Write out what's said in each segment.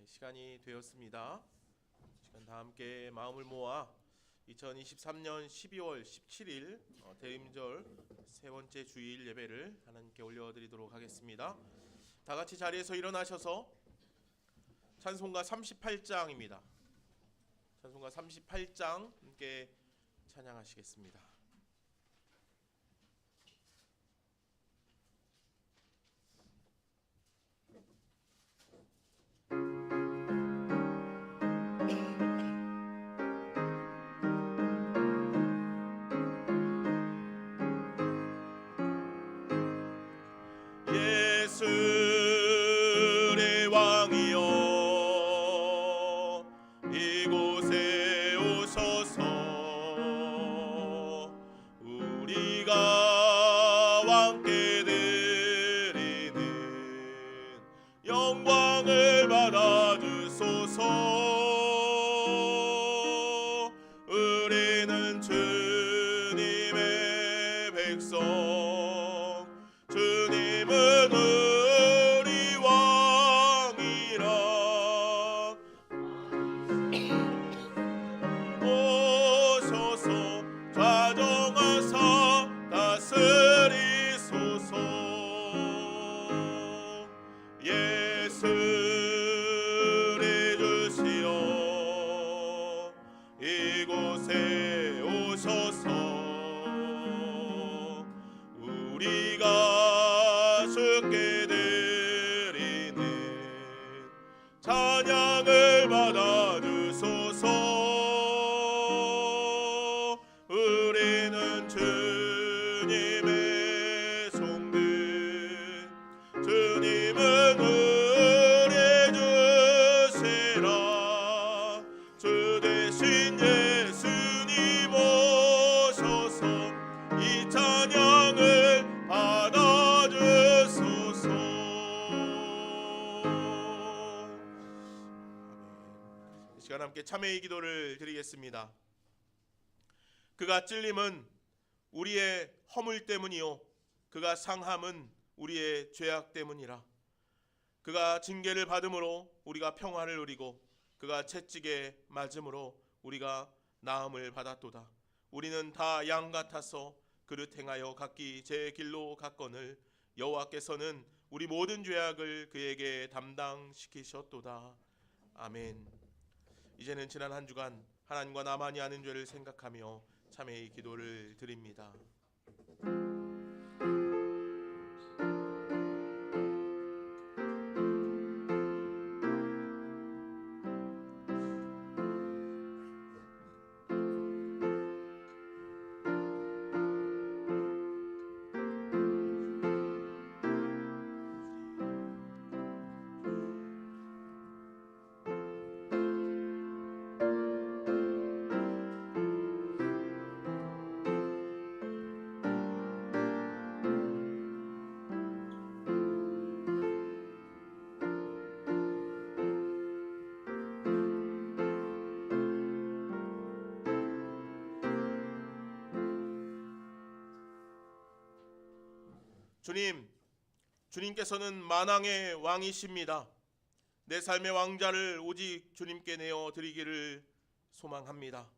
시간이 되었습니다. 시간 다 함께 마음을 모아 2023년 12월 17일 대림절 세 번째 주일 예배를 하나님께 올려드리도록 하겠습니다. 다 같이 자리에서 일어나셔서 찬송가 38장입니다. 찬송가 38장 함께 찬양하시겠습니다. 예수의 왕이여 이곳에 오소서. 우리가 왕께 드리는 영광을 받아주소서. 우리는 주님의 백성, 주님은 우리 왕이라. 오소서 좌정하사 다스리소서. 예수를 주시어 이곳에 오소서. 우리가 주께 드리는 찬양을 받아주소서. 우리는 주님의 종들, 주님은 우리 주시라. 주 대신 예수님 오셔서 이 찬양을 받아주소서. 이 시간 함께 참회의 기도를 드리겠습니다. 그가 찔림은 우리의 허물 때문이요 그가 상함은 우리의 죄악 때문이라. 그가 징계를 받음으로 우리가 평화를 누리고 그가 채찍에 맞음으로 우리가 나음을 받았도다. 우리는 다 양 같아서 그릇 행하여 각기 제 길로 갔거늘 여호와께서는 우리 모든 죄악을 그에게 담당시키셨도다. 아멘. 이제는 지난 한 주간 하나님과 나만이 아는 죄를 생각하며 참회의 기도를 드립니다. 주님께서는 만왕의 왕이십니다. 내 삶의 왕자를 오직 주님께 내어 드리기를 소망합니다.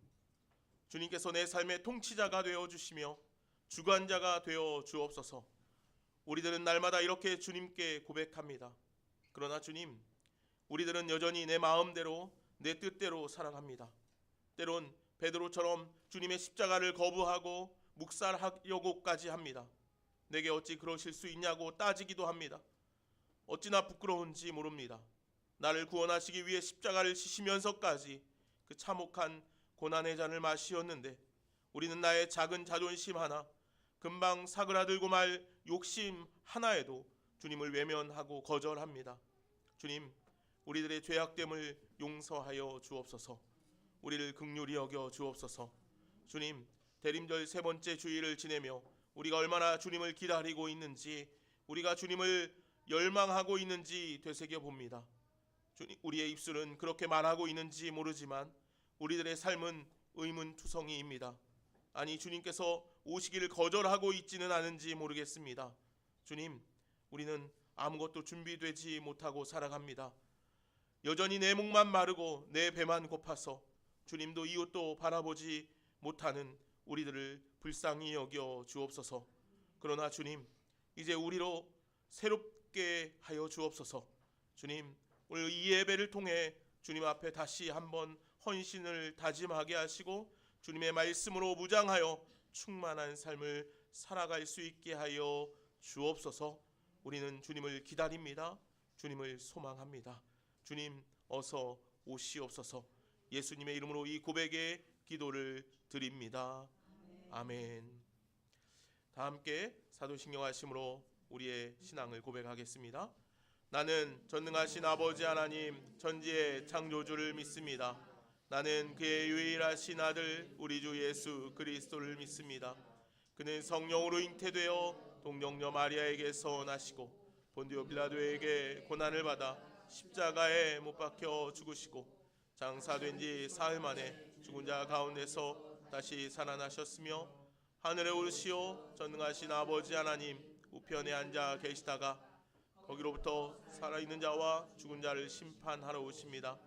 주님께서 내 삶의 통치자가 되어 주시며 주관자가 되어 주옵소서. 우리들은 날마다 이렇게 주님께 고백합니다. 그러나 주님, 우리들은 여전히 내 마음대로 내 뜻대로 살아갑니다. 때론 베드로처럼 주님의 십자가를 거부하고 묵살하려고까지 합니다. 내게 어찌 그러실 수 있냐고 따지기도 합니다. 어찌나 부끄러운지 모릅니다. 나를 구원하시기 위해 십자가를 지시면서까지 그 참혹한 고난의 잔을 마시었는데 우리는 나의 작은 자존심 하나, 금방 사그라들고 말 욕심 하나에도 주님을 외면하고 거절합니다. 주님, 우리들의 죄악됨을 용서하여 주옵소서. 우리를 긍휼히 여겨 주옵소서. 주님, 대림절 세 번째 주일을 지내며 우리가 얼마나 주님을 기다리고 있는지, 우리가 주님을 열망하고 있는지 되새겨봅니다. 우리의 입술은 그렇게 말하고 있는지 모르지만 우리들의 삶은 의문투성이입니다. 아니, 주님께서 오시기를 거절하고 있지는 않은지 모르겠습니다. 주님, 우리는 아무것도 준비되지 못하고 살아갑니다. 여전히 내 목만 마르고 내 배만 고파서 주님도 이웃도 바라보지 못하는 우리들을 불쌍히 여겨 주옵소서. 그러나 주님, 이제 우리로 새롭게 하여 주옵소서. 주님, 오늘 이 예배를 통해 주님 앞에 다시 한번 헌신을 다짐하게 하시고 주님의 말씀으로 무장하여 충만한 삶을 살아갈 수 있게 하여 주옵소서. 우리는 주님을 기다립니다. 주님을 소망합니다. 주님 어서 오시옵소서. 예수님의 이름으로 이 고백의 기도를 드립니다. 아멘. 다 함께 사도신경 하심으로 우리의 신앙을 고백하겠습니다. 나는 전능하신 아버지 하나님 전지의 창조주를 믿습니다. 나는 그의 유일하신 아들 우리 주 예수 그리스도를 믿습니다. 그는 성령으로 잉태되어 동정녀 마리아에게서 나시고 본디오 빌라도에게 고난을 받아 십자가에 못 박혀 죽으시고 장사된 지 사흘 만에 죽은 자 가운데서 다시 살아나셨으며 하늘에 오르시어 전능하신 아버지 하나님 우편에 앉아 계시다가 거기로부터 살아있는 자와 죽은 자를 심판하러 오십니다.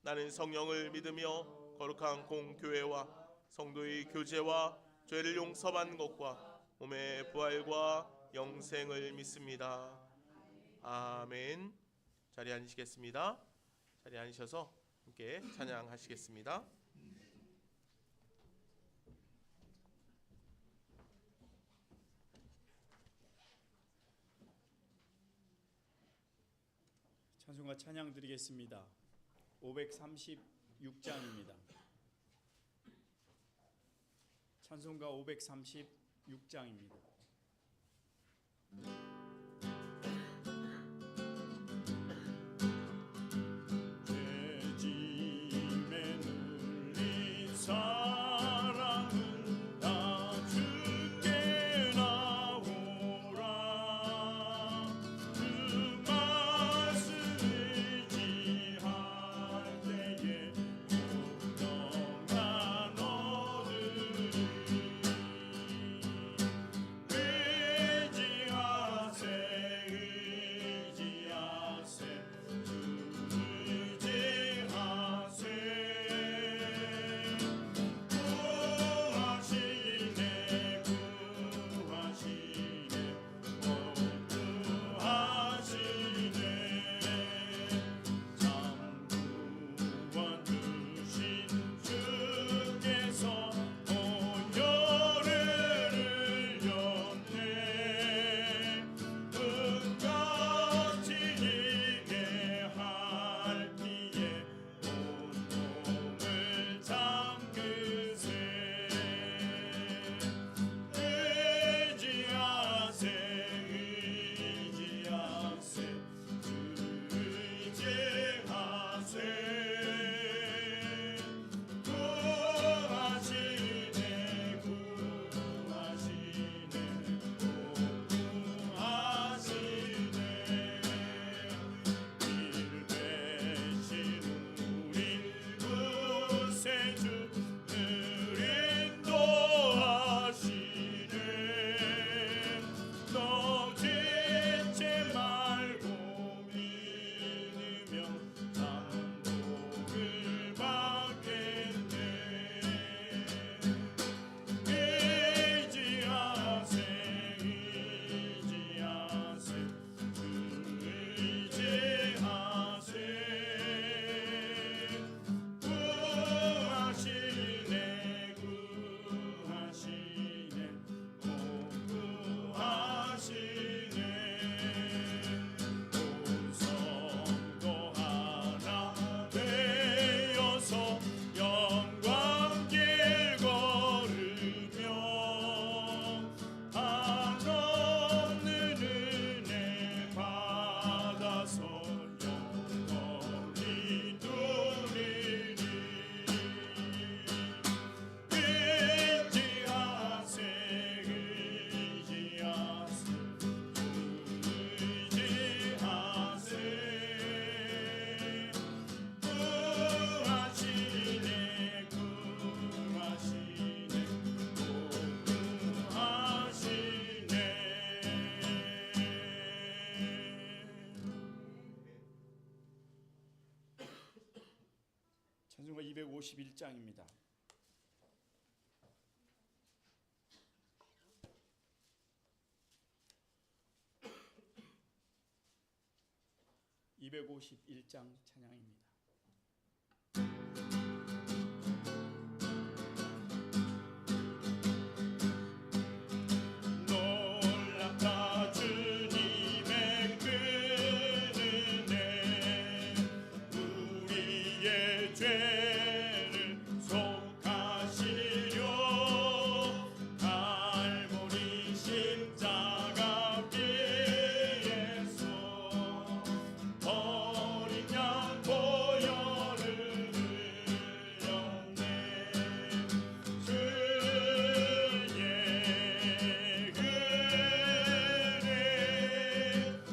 나는 성령을 믿으며 거룩한 공교회와 성도의 교제와 죄를 용서받는 것과 몸의 부활과 영생을 믿습니다. 아멘. 자리에 앉으시겠습니다. 자리에 앉으셔서 함께 찬양하시겠습니다. 찬송과 찬양 드리겠습니다. 536장입니다. 찬송가 536장입니다. 죄짐에 눌린 사랑은 다 주께 나오라. 그 말씀을 지할 때에 운동한 너들이 찬송가 251장입니다. (251장) 찬양입니다. 놀랍다 주님의 그 은혜 우리의 죄를 속하시려 갈보리 십자가 위에서 어린 양 보혈을 흘렸네 주의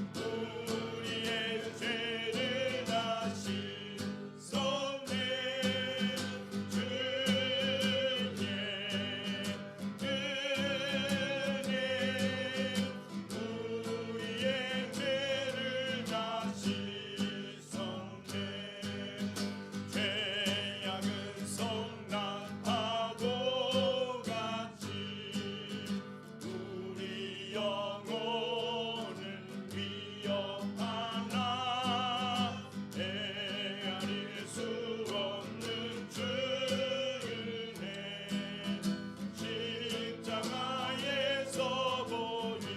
우리의 죄를 다 씻었네 주의 우리의 죄를 다 씻었네 죄악은 성난 파도같이 우리 영혼을 위협하나 헤아릴 수 없는 주은혜 십자가에서 보이셨네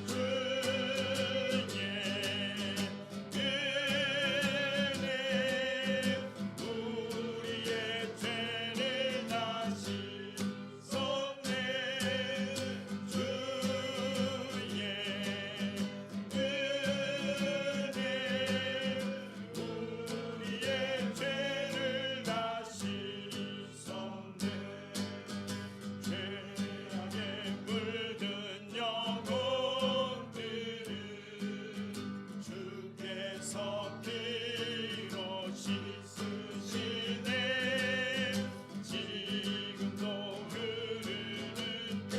주의 은혜 우리의 죄를 다 씻었네 주의 은혜 우리의 죄를 다 씻었네 죄악에 물든 영혼들을 주께서 피로 씻으시네 지금도 흐르는 그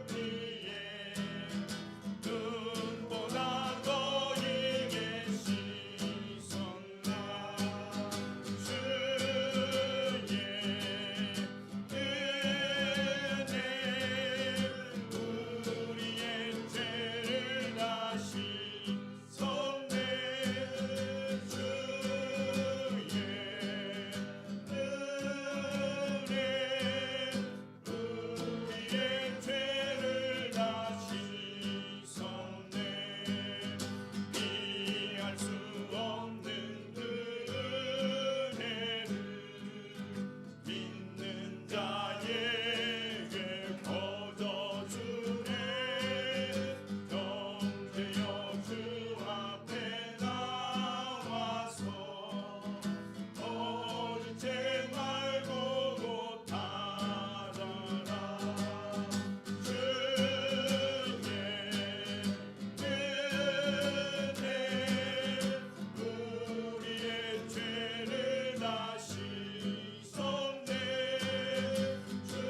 피에 눈보다 더 이게 씻었나 주의 은혜 우리의 죄를 다 씻었네 주의 은혜 우리의 죄를 다 씻었네 이해할 수 없는 그 은혜를 믿는 자에게 거저주네 영제여 주 앞에 나와서 어리채 말고 곧 달아라 주의 은혜 우리의 죄를 다 씻었네 주의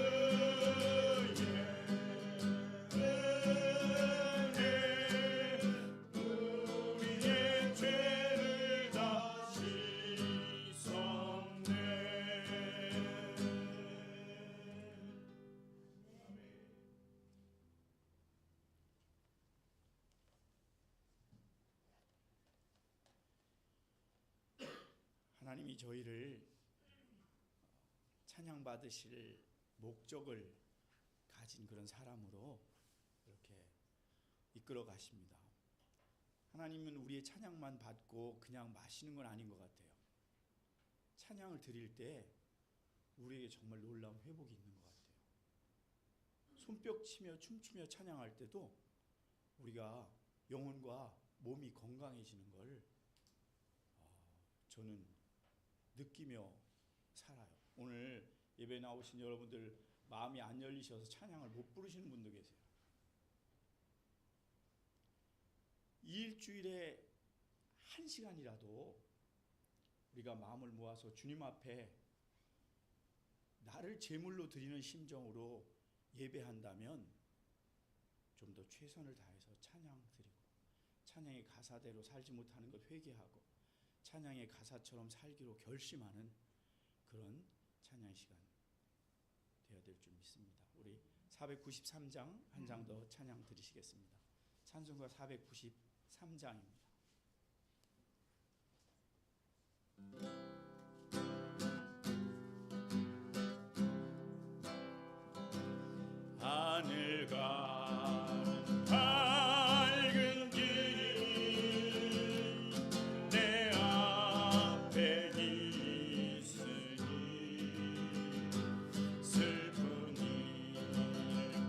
은혜 우리의 죄를 다 씻었네 하나님이 저희를 찬양 받으실 목적을 가진 그런 사람으로 이렇게 이끌어 가십니다. 하나님은 우리의 찬양만 받고 그냥 마시는 건 아닌 것 같아요. 찬양을 드릴 때 우리에게 정말 놀라운 회복이 있는 것 같아요. 손뼉 치며 춤추며 찬양할 때도 우리가 영혼과 몸이 건강해지는 걸 저는 느끼며 살아요. 오늘 예배 나오신 여러분들 마음이 안 열리셔서 찬양을 못 부르시는 분도 계세요. 이 일주일에 1시간이라도 우리가 마음을 모아서 주님 앞에 나를 제물로 드리는 심정으로 예배한다면 좀 더 최선을 다해서 찬양 드리고 찬양의 가사대로 살지 못하는 것 회개하고 찬양의 가사처럼 살기로 결심하는 그런 찬양 시간 되어야 될 줄 믿습니다. 우리 493장 한 장 더 찬양 드리시겠습니다. 찬송가 493장입니다. 하늘 가는 밝은 길이 내 앞에 있으니 슬픈 일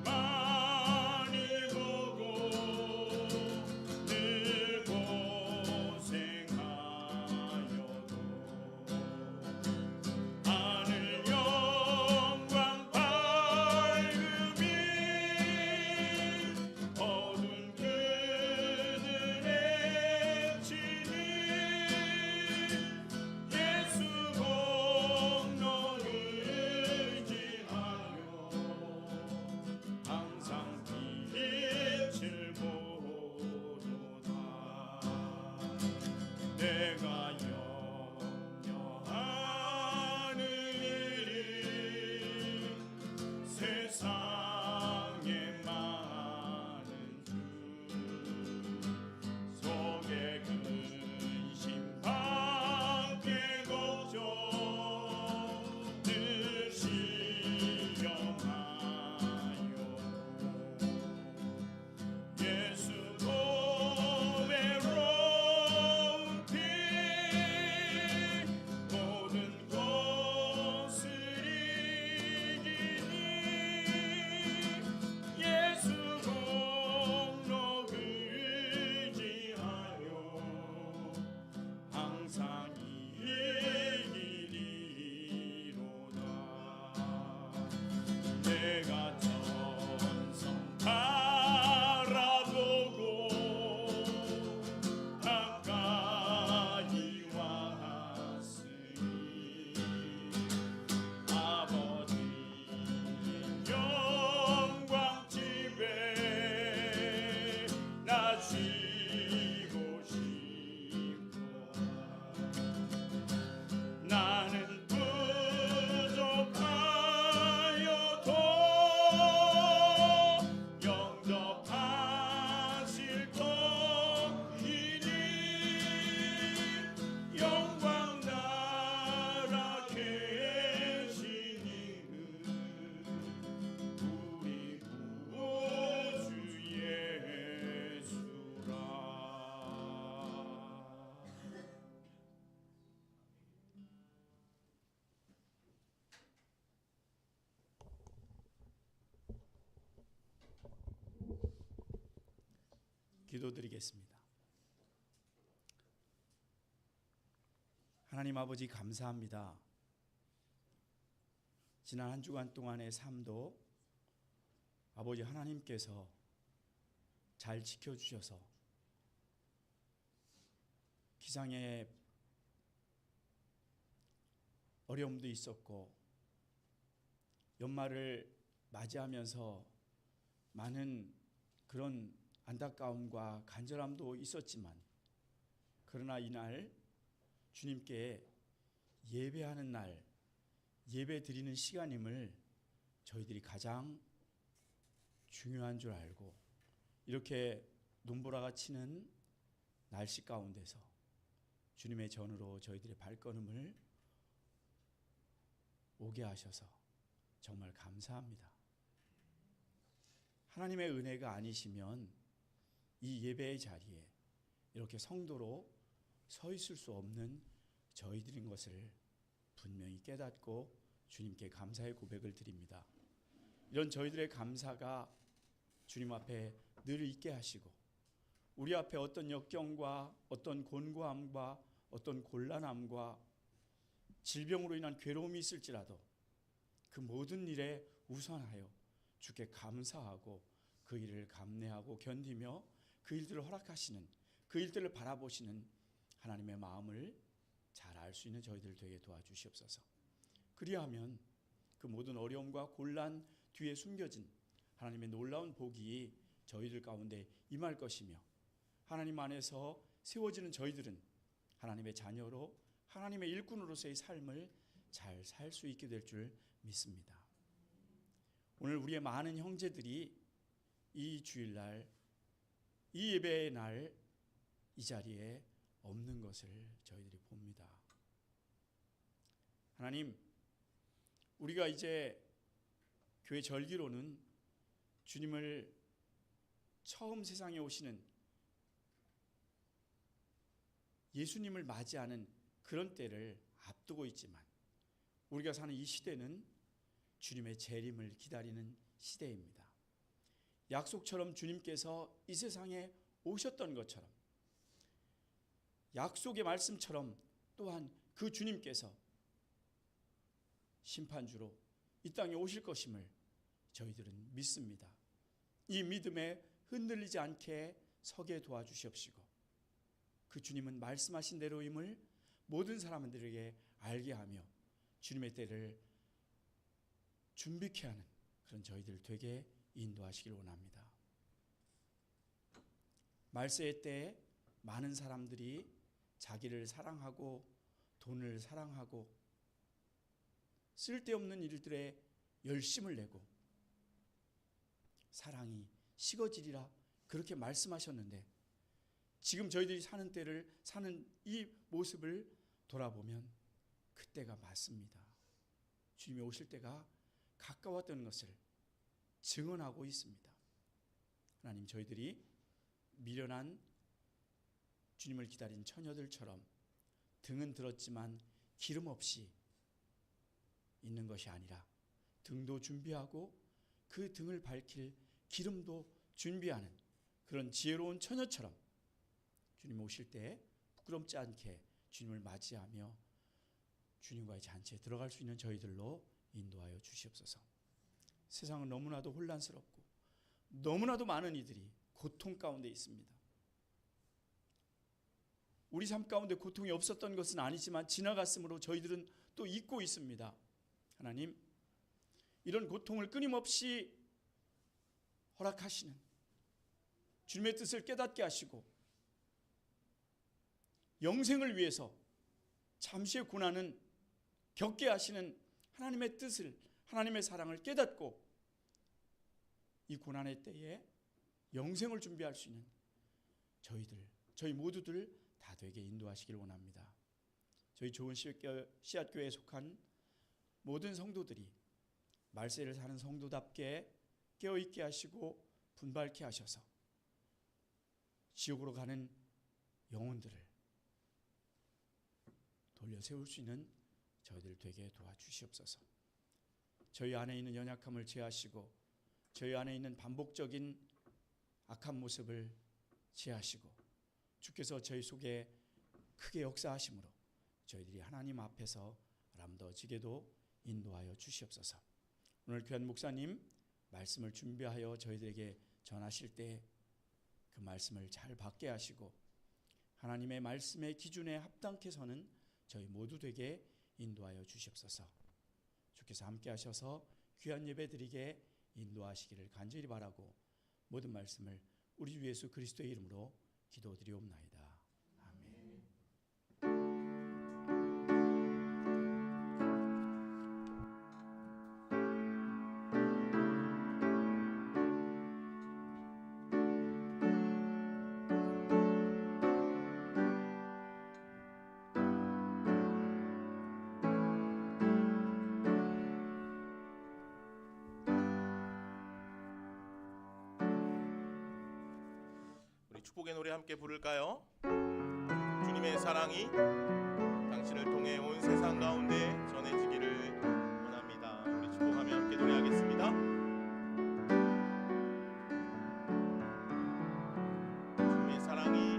많이 보고 늘 고생하여도 하늘 영광 밝음이 어두운 그늘에 치니 예수 공로 의지하며 항상 빛을 보도다. 내가 염려하는 일이 세상에 많은 주 속에 근심 밖에 걱정 늘 시험하여 예수 보배로운 피 모든 것을 이기니 예수 공로 의지하여 항상 이기리로다. 내가 천성 바라보고 가까이 왔으니 아버지 영광 집에 나 쉬고 싶도다. 나는 부족하여도 영접하실 터이니 영광 나라 계시니 우리 구주 예수라. 기도드리겠습니다. 하나님 아버지 감사합니다. 지난 한 주간 동안의 삶도 아버지 하나님께서 잘 지켜주셔서 기상의 어려움도 있었고 연말을 맞이하면서 많은 그런 안타까움과 간절함도 있었지만 그러나 이날 주님께 예배하는 날, 예배 드리는 시간임을 저희들이 가장 중요한 줄 알고 이렇게 눈보라가 치는 날씨 가운데서 주님의 전으로 저희들의 발걸음을 오게 하셔서 정말 감사합니다. 하나님의 은혜가 아니시면 이 예배의 자리에 이렇게 성도로 서 있을 수 없는 저희들인 것을 분명히 깨닫고 주님께 감사의 고백을 드립니다. 이런 저희들의 감사가 주님 앞에 늘 있게 하시고 우리 앞에 어떤 역경과 어떤 곤고함과 어떤 곤란함과 질병으로 인한 괴로움이 있을지라도 그 모든 일에 우선하여 주께 감사하고 그 일을 감내하고 견디며 그 일들을 허락하시는 그 일들을 바라보시는 하나님의 마음을 잘 알 수 있는 저희들 되게 도와주시옵소서. 그리하면 그 모든 어려움과 곤란 뒤에 숨겨진 하나님의 놀라운 복이 저희들 가운데 임할 것이며 하나님 안에서 세워지는 저희들은 하나님의 자녀로 하나님의 일꾼으로서의 삶을 잘 살 수 있게 될 줄 믿습니다. 오늘 우리의 많은 형제들이 이 주일날, 이 예배의 날 이 자리에 없는 것을 저희들이 봅니다. 하나님, 우리가 이제 교회 절기로는 주님을 처음 세상에 오시는 예수님을 맞이하는 그런 때를 앞두고 있지만 우리가 사는 이 시대는 주님의 재림을 기다리는 시대입니다. 약속처럼 주님께서 이 세상에 오셨던 것처럼, 약속의 말씀처럼 또한 그 주님께서 심판주로 이 땅에 오실 것임을 저희들은 믿습니다. 이 믿음에 흔들리지 않게 서게 도와주시옵시고, 그 주님은 말씀하신 대로임을 모든 사람들에게 알게 하며 주님의 때를 준비케 하는 그런 저희들 되게 인도하시길 원합니다. 말세의 때에 많은 사람들이 자기를 사랑하고 돈을 사랑하고 쓸데없는 일들에 열심을 내고 사랑이 식어지리라 그렇게 말씀하셨는데, 지금 저희들이 사는 때를 사는 이 모습을 돌아보면 그때가 맞습니다. 주님이 오실 때가 가까웠던 것을 증언하고 있습니다. 하나님, 저희들이 미련한 주님을 기다린 처녀들처럼 등은 들었지만 기름 없이 있는 것이 아니라 등도 준비하고 그 등을 밝힐 기름도 준비하는 그런 지혜로운 처녀처럼 주님 오실 때 부끄럽지 않게 주님을 맞이하며 주님과의 잔치에 들어갈 수 있는 저희들로 인도하여 주시옵소서. 세상은 너무나도 혼란스럽고 너무나도 많은 이들이 고통 가운데 있습니다. 우리 삶 가운데 고통이 없었던 것은 아니지만 지나갔으므로 저희들은 또 잊고 있습니다. 하나님, 이런 고통을 끊임없이 허락하시는 주님의 뜻을 깨닫게 하시고 영생을 위해서 잠시의 고난은 겪게 하시는 하나님의 뜻을, 하나님의 사랑을 깨닫고 이 고난의 때에 영생을 준비할 수 있는 저희 모두들 다 되게 인도하시길 원합니다. 저희 좋은 씨앗교회에 속한 모든 성도들이 말세를 사는 성도답게 깨어있게 하시고 분발케 하셔서 지옥으로 가는 영혼들을 돌려 세울 수 있는 저희들 되게 도와주시옵소서. 저희 안에 있는 연약함을 제하시고 저희 안에 있는 반복적인 악한 모습을 제하시고 주께서 저희 속에 크게 역사하심으로 저희들이 하나님 앞에서 아름다워지게도 인도하여 주시옵소서. 오늘 귀한 목사님 말씀을 준비하여 저희들에게 전하실 때 그 말씀을 잘 받게 하시고 하나님의 말씀의 기준에 합당케 서는 저희 모두 되게 인도하여 주시옵소서. 주께서 함께 하셔서 귀한 예배 드리게 인도하시기를 간절히 바라고 모든 말씀을 우리 주 예수 그리스도의 이름으로 기도드리옵나이다. 아멘. 축복의 노래 함께 부를까요? 주님의 사랑이 당신을 통해 온 세상 가운데 전해지기를 원합니다. 우리 축복하며 함께 노래하겠습니다. 주님의 사랑이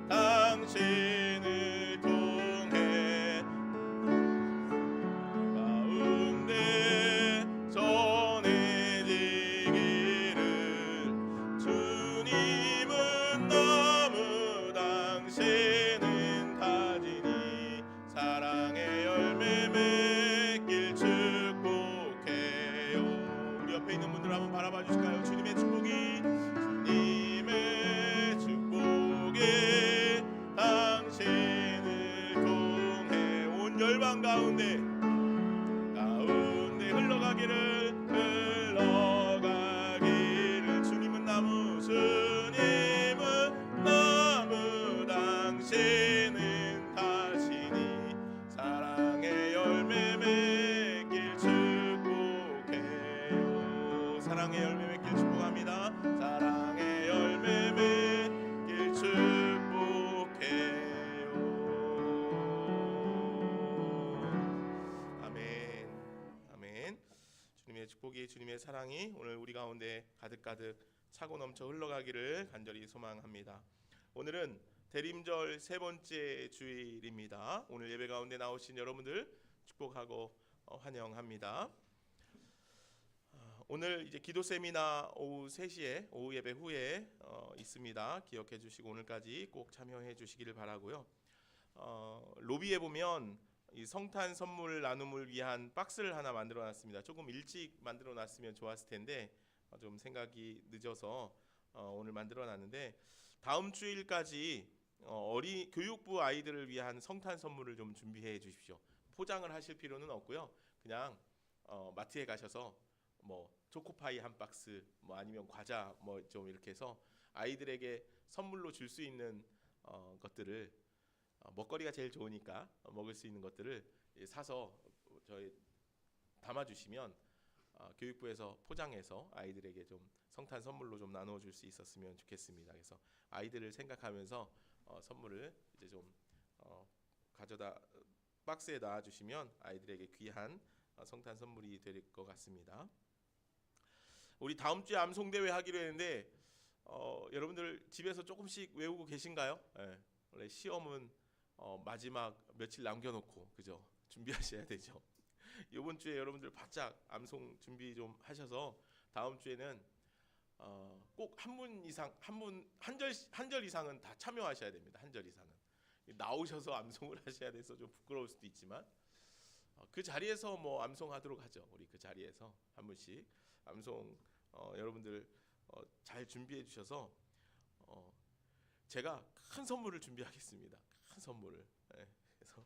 당신을 통해 가운데 주님은 너무 당신 축복합니다. 사랑의 열매 맺길 축복해요. 아멘. 아멘. 주님의 축복이, 주님의 사랑이 오늘 우리 가운데 가득가득 차고 넘쳐 흘러가기를 간절히 소망합니다. 오늘은 대림절 세 번째 주일입니다. 오늘 예배 가운데 나오신 여러분들 축복하고 환영합니다. 오늘 이제 기도 세미나 오후 3시에 오후 예배 후에 있습니다. 기억해 주시고 오늘까지 꼭 참여해 주시기를 바라고요. 로비에 보면 이 성탄 선물 나눔을 위한 박스를 하나 만들어 놨습니다. 조금 일찍 만들어 놨으면 좋았을 텐데 좀 생각이 늦어서 오늘 만들어 놨는데 다음 주일까지 교육부 아이들을 위한 성탄 선물을 좀 준비해 주십시오. 포장을 하실 필요는 없고요. 그냥 마트에 가셔서 뭐 초코파이 한 박스, 뭐 아니면 과자 뭐 좀 이렇게 해서 아이들에게 선물로 줄 수 있는 것들을 먹거리가 제일 좋으니까 먹을 수 있는 것들을 사서 저희 담아주시면 교육부에서 포장해서 아이들에게 좀 성탄 선물로 좀 나눠줄 수 있었으면 좋겠습니다. 그래서 아이들을 생각하면서 선물을 이제 좀 가져다 박스에 놔주시면 아이들에게 귀한 성탄 선물이 될 것 같습니다. 우리 다음 주에 암송 대회 하기로 했는데 여러분들 집에서 조금씩 외우고 계신가요? 네. 원래 시험은 마지막 며칠 남겨놓고 그죠? 준비하셔야 되죠. 이번 주에 여러분들 바짝 암송 준비 좀 하셔서 다음 주에는 꼭 한 분 이상 한 절 이상은 다 참여하셔야 됩니다. 한 절 이상은 나오셔서 암송을 하셔야 돼서 좀 부끄러울 수도 있지만 그 자리에서 뭐 암송하도록 하죠. 우리 그 자리에서 한 분씩 암송 여러분들 잘 준비해 주셔서 제가 큰 선물을 준비하겠습니다. 큰 선물을. 네. 그래서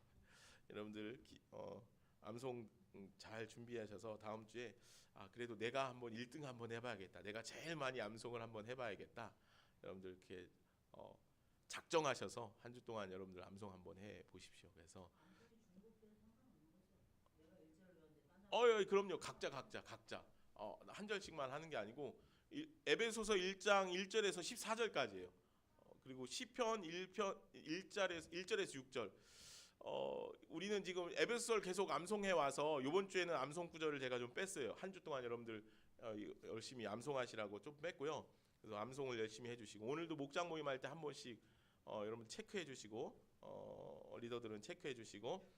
여러분들 암송 잘 준비하셔서 다음 주에 그래도 내가 한번 1등 한번 해봐야겠다. 내가 제일 많이 암송을 한번 해봐야겠다. 여러분들 이렇게 작정하셔서 한 주 동안 여러분들 암송 한번 해 보십시오. 그래서 그럼요. 각자 한 절씩만 하는 게 아니고 에베소서 1장 1절에서 14절까지예요. 그리고 시편 1절에서 6절. 우리는 지금 에베소서를 계속 암송해 와서 이번 주에는 암송 구절을 제가 좀 뺐어요. 한 주 동안 여러분들 열심히 암송하시라고 좀 뺐고요. 그래서 암송을 열심히 해주시고 오늘도 목장 모임할 때 한 번씩 여러분 체크해 주시고 리더들은 체크해 주시고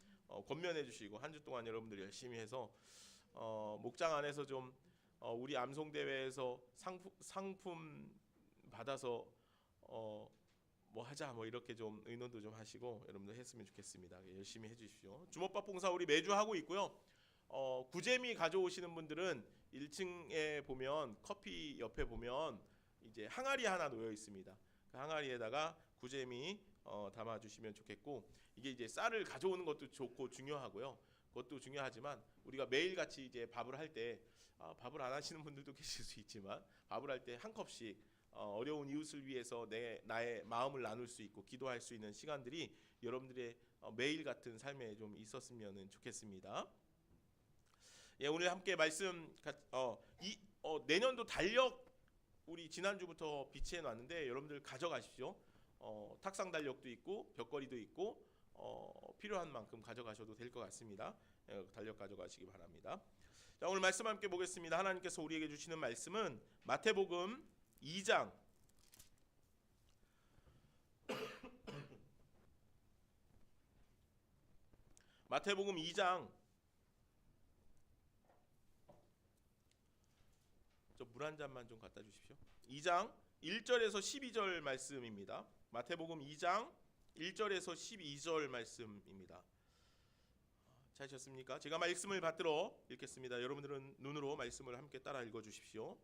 권면해 주시고 한 주 동안 여러분들 열심히 해서 목장 안에서 좀 우리 암송 대회에서 상품 받아서 뭐 하자 뭐 이렇게 좀 의논도 좀 하시고 여러분들 했으면 좋겠습니다. 열심히 해주십시오. 주먹밥 봉사 우리 매주 하고 있고요. 구제미 가져오시는 분들은 1층에 보면 커피 옆에 보면 이제 항아리 하나 놓여 있습니다. 그 항아리에다가 구제미 담아주시면 좋겠고 이게 이제 쌀을 가져오는 것도 좋고 중요하고요. 그것도 중요하지만 우리가 매일 같이 이제 밥을 할 때 밥을 안 하시는 분들도 계실 수 있지만 밥을 할 때 한 컵씩 어려운 이웃을 위해서 나의 마음을 나눌 수 있고 기도할 수 있는 시간들이 여러분들의 매일 같은 삶에 좀 있었으면 좋겠습니다. 예, 오늘 함께 말씀 내년도 달력 우리 지난주부터 비치해 놨는데 여러분들 가져가십시오. 탁상 달력도 있고 벽걸이도 있고 필요한 만큼 가져가셔도 될 것 같습니다. 달력 가져가시기 바랍니다. 자, 오늘 말씀 함께 보겠습니다. 하나님께서 우리에게 주시는 말씀은 마태복음 2장 마태복음 2장 저 물 한 잔만 좀 갖다 주십시오. 2장 1절에서 12절 말씀입니다. 마태복음 2장 1절에서 12절 말씀입니다. 찾으셨습니까? 제가 말씀을 받들어 읽겠습니다. 여러분들은 눈으로 말씀을 함께 따라 읽어 주십시오.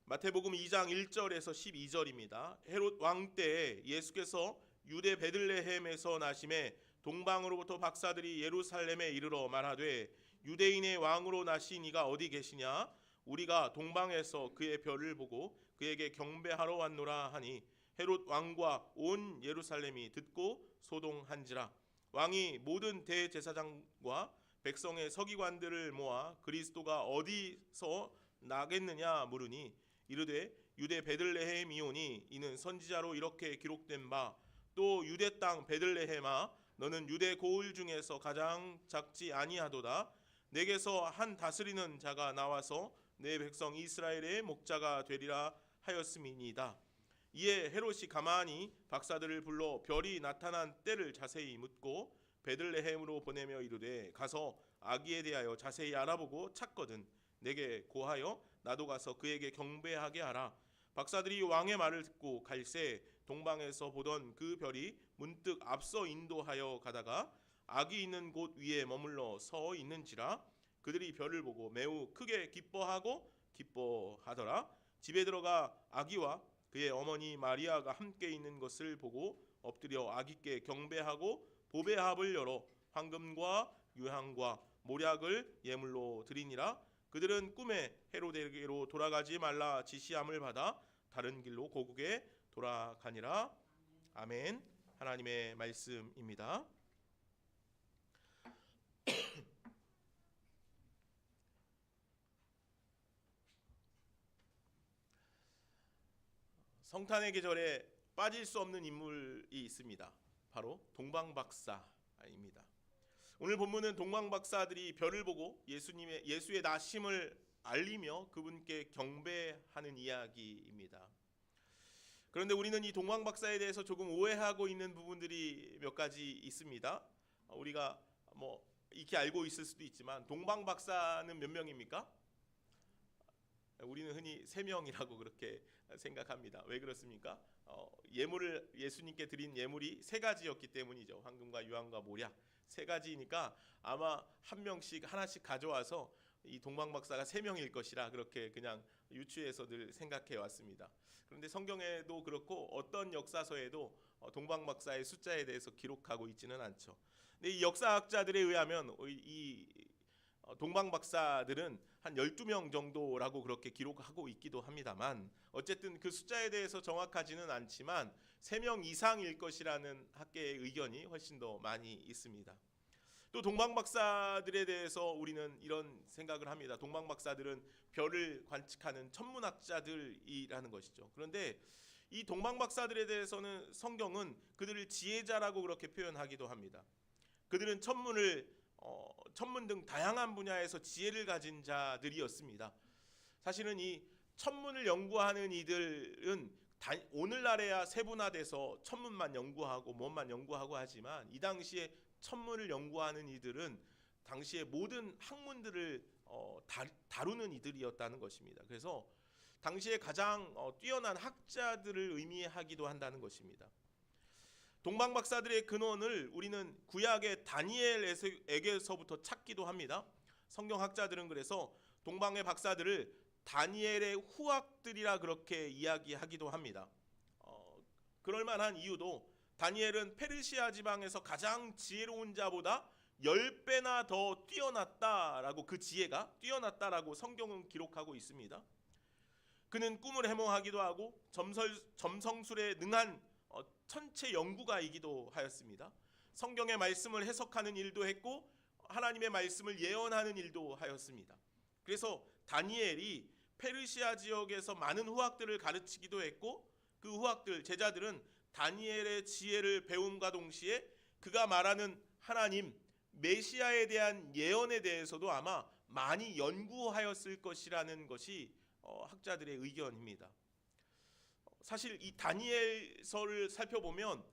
마태복음 2장 1절에서 12절입니다. 헤롯 왕 때 예수께서 유대 베들레헴에서 나심에 동방으로부터 박사들이 예루살렘에 이르러 말하되 유대인의 왕으로 나신 이가 어디 계시냐? 우리가 동방에서 그의 별을 보고 그에게 경배하러 왔노라 하니 헤롯 왕과 온 예루살렘이 듣고 소동한지라. 왕이 모든 대제사장과 백성의 서기관들을 모아 그리스도가 어디서 나겠느냐 물으니 이르되 유대 베들레헴이오니 이는 선지자로 이렇게 기록된 바 또 유대 땅 베들레헴아 너는 유대 고을 중에서 가장 작지 아니하도다. 내게서 한 다스리는 자가 나와서 내 백성 이스라엘의 목자가 되리라 하였음이니이다. 이에 헤롯이 가만히 박사들을 불러 별이 나타난 때를 자세히 묻고 베들레헴으로 보내며 이르되 가서 아기에 대하여 자세히 알아보고 찾거든 내게 고하여 나도 가서 그에게 경배하게 하라. 박사들이 왕의 말을 듣고 갈새 동방에서 보던 그 별이 문득 앞서 인도하여 가다가 아기 있는 곳 위에 머물러 서 있는지라. 그들이 별을 보고 매우 크게 기뻐하더라. 집에 들어가 아기와 그의 어머니 마리아가 함께 있는 것을 보고 엎드려 아기께 경배하고 보배합을 열어 황금과 유향과 모략을 예물로 드리니라. 그들은 꿈에 헤로데에게로 돌아가지 말라 지시함을 받아 다른 길로 고국에 돌아가니라. 아멘. 하나님의 말씀입니다. 성탄의 계절에 빠질 수 없는 인물이 있습니다. 바로 동방박사입니다. 오늘 본문은 동방박사들이 별을 보고 예수의 나심을 알리며 그분께 경배하는 이야기입니다. 그런데 우리는 이 동방박사에 대해서 조금 오해하고 있는 부분들이 몇 가지 있습니다. 우리가 익히 알고 있을 수도 있지만 동방박사는 몇 명입니까? 우리는 흔히 3명이라고 그렇게 생각합니다. 왜 그렇습니까? 예물을 예수님께 드린 예물이 3가지였기 때문이죠. 황금과 유황과 모략 3가지니까 아마 한 명씩 하나씩 가져와서 이 동방박사가 3명일 것이라 그렇게 그냥 유추해서 늘 생각해 왔습니다. 그런데 성경에도 그렇고 어떤 역사서에도 동방박사의 숫자에 대해서 기록하고 있지는 않죠. 근데 이 역사학자들에 의하면 이 동방박사들은 한 12명 정도라고 그렇게 기록하고 있기도 합니다만 어쨌든 그 숫자에 대해서 정확하지는 않지만 3명 이상일 것이라는 학계의 의견이 훨씬 더 많이 있습니다. 또 동방박사들에 대해서 우리는 이런 생각을 합니다. 동방박사들은 별을 관측하는 천문학자들이라는 것이죠. 그런데 이 동방박사들에 대해서는 성경은 그들을 지혜자라고 그렇게 표현하기도 합니다. 그들은 천문 등 다양한 분야에서 지혜를 가진 자들이었습니다. 사실은 이 천문을 연구하는 이들은 오늘날에야 세분화돼서 천문만 연구하고 뭔만 연구하고 하지만 이 당시에 천문을 연구하는 이들은 당시의 모든 학문들을 다루는 이들이었다는 것입니다. 그래서 당시에 가장 뛰어난 학자들을 의미하기도 한다는 것입니다. 동방박사들의 근원을 우리는 구약의 다니엘에게서부터 찾기도 합니다. 성경학자들은 그래서 동방의 박사들을 다니엘의 후학들이라 그렇게 이야기하기도 합니다. 그럴 만한 이유도 다니엘은 페르시아 지방에서 가장 지혜로운 자보다 10배나 더 뛰어났다라고 그 지혜가 뛰어났다라고 성경은 기록하고 있습니다. 그는 꿈을 해몽하기도 하고 점성술에 능한 천체 연구가이기도 하였습니다. 성경의 말씀을 해석하는 일도 했고 하나님의 말씀을 예언하는 일도 하였습니다. 그래서 다니엘이 페르시아 지역에서 많은 후학들을 가르치기도 했고 그 후학들 제자들은 다니엘의 지혜를 배움과 동시에 그가 말하는 하나님 메시아에 대한 예언에 대해서도 아마 많이 연구하였을 것이라는 것이 학자들의 의견입니다. 사실 이 다니엘서를 살펴보면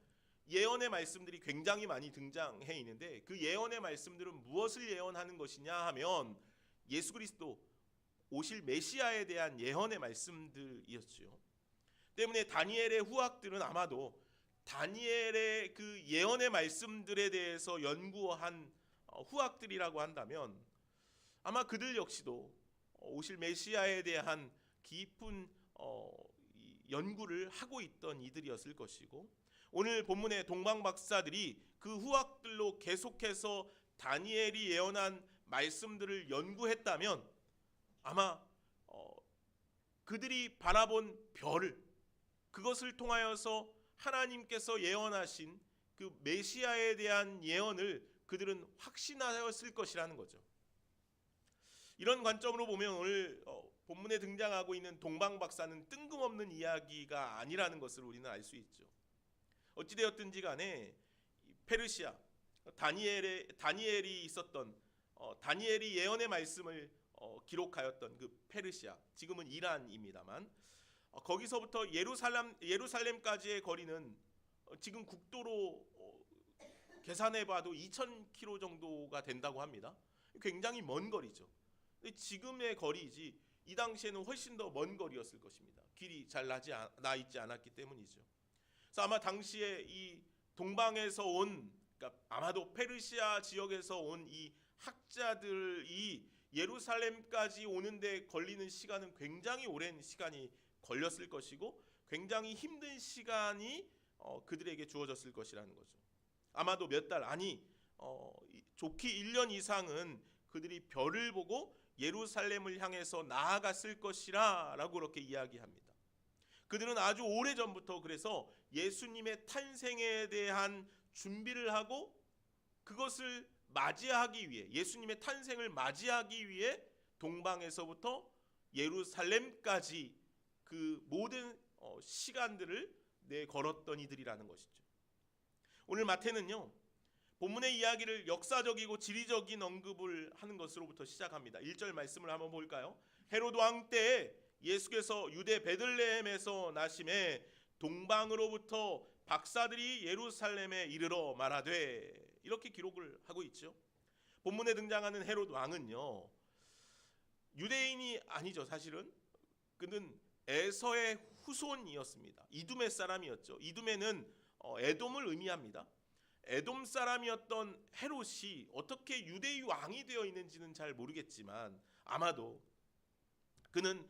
예언의 말씀들이 굉장히 많이 등장해 있는데 그 예언의 말씀들은 무엇을 예언하는 것이냐 하면 예수 그리스도 오실 메시아에 대한 예언의 말씀들이었죠. 때문에 다니엘의 후학들은 아마도 다니엘의 그 예언의 말씀들에 대해서 연구한 후학들이라고 한다면 아마 그들 역시도 오실 메시아에 대한 깊은 연구를 하고 있던 이들이었을 것이고 오늘 본문의 동방박사들이 그 후학들로 계속해서 다니엘이 예언한 말씀들을 연구했다면 아마 그들이 바라본 별을 그것을 통하여서 하나님께서 예언하신 그 메시아에 대한 예언을 그들은 확신하였을 것이라는 거죠. 이런 관점으로 보면 오늘 본문에 등장하고 있는 동방박사는 뜬금없는 이야기가 아니라는 것을 우리는 알 수 있죠. 어찌되었든지 간에 페르시아 다니엘이 있었던 다니엘이 예언의 말씀을 기록하였던 그 페르시아, 지금은 이란입니다만, 거기서부터 예루살렘까지의 거리는 지금 국도로 계산해봐도 2,000km 정도가 된다고 합니다. 굉장히 먼 거리죠. 지금의 거리이지 이 당시에는 훨씬 더 먼 거리였을 것입니다. 길이 잘 나 있지 않았기 때문이죠. 그래서 아마 당시에 이 동방에서 온, 그러니까 아마도 페르시아 지역에서 온 이 학자들이 예루살렘까지 오는데 걸리는 시간은 굉장히 오랜 시간이 걸렸을 것이고, 굉장히 힘든 시간이 그들에게 주어졌을 것이라는 거죠. 아마도 몇 달, 아니 좋기 1년 이상은 그들이 별을 보고 예루살렘을 향해서 나아갔을 것이라 라고 그렇게 이야기합니다. 그들은 아주 오래전부터 그래서 예수님의 탄생에 대한 준비를 하고, 그것을 맞이하기 위해, 예수님의 탄생을 맞이하기 위해 동방에서부터 예루살렘까지 그 모든 시간들을 내걸었던 이들이라는 것이죠. 오늘 마태는요, 본문의 이야기를 역사적이고 지리적인 언급을 하는 것으로부터 시작합니다. 1절 말씀을 한번 볼까요? 헤롯 왕 때에 예수께서 유대 베들레헴에서 나심에 동방으로부터 박사들이 예루살렘에 이르러 말하되, 이렇게 기록을 하고 있죠. 본문에 등장하는 헤롯 왕은요, 유대인이 아니죠. 사실은 그는 에서의 후손이었습니다. 이두메 사람이었죠. 이두메는 에돔을 의미합니다. 에돔 사람이었던 헤롯이 어떻게 유대의 왕이 되어 있는지는 잘 모르겠지만, 아마도 그는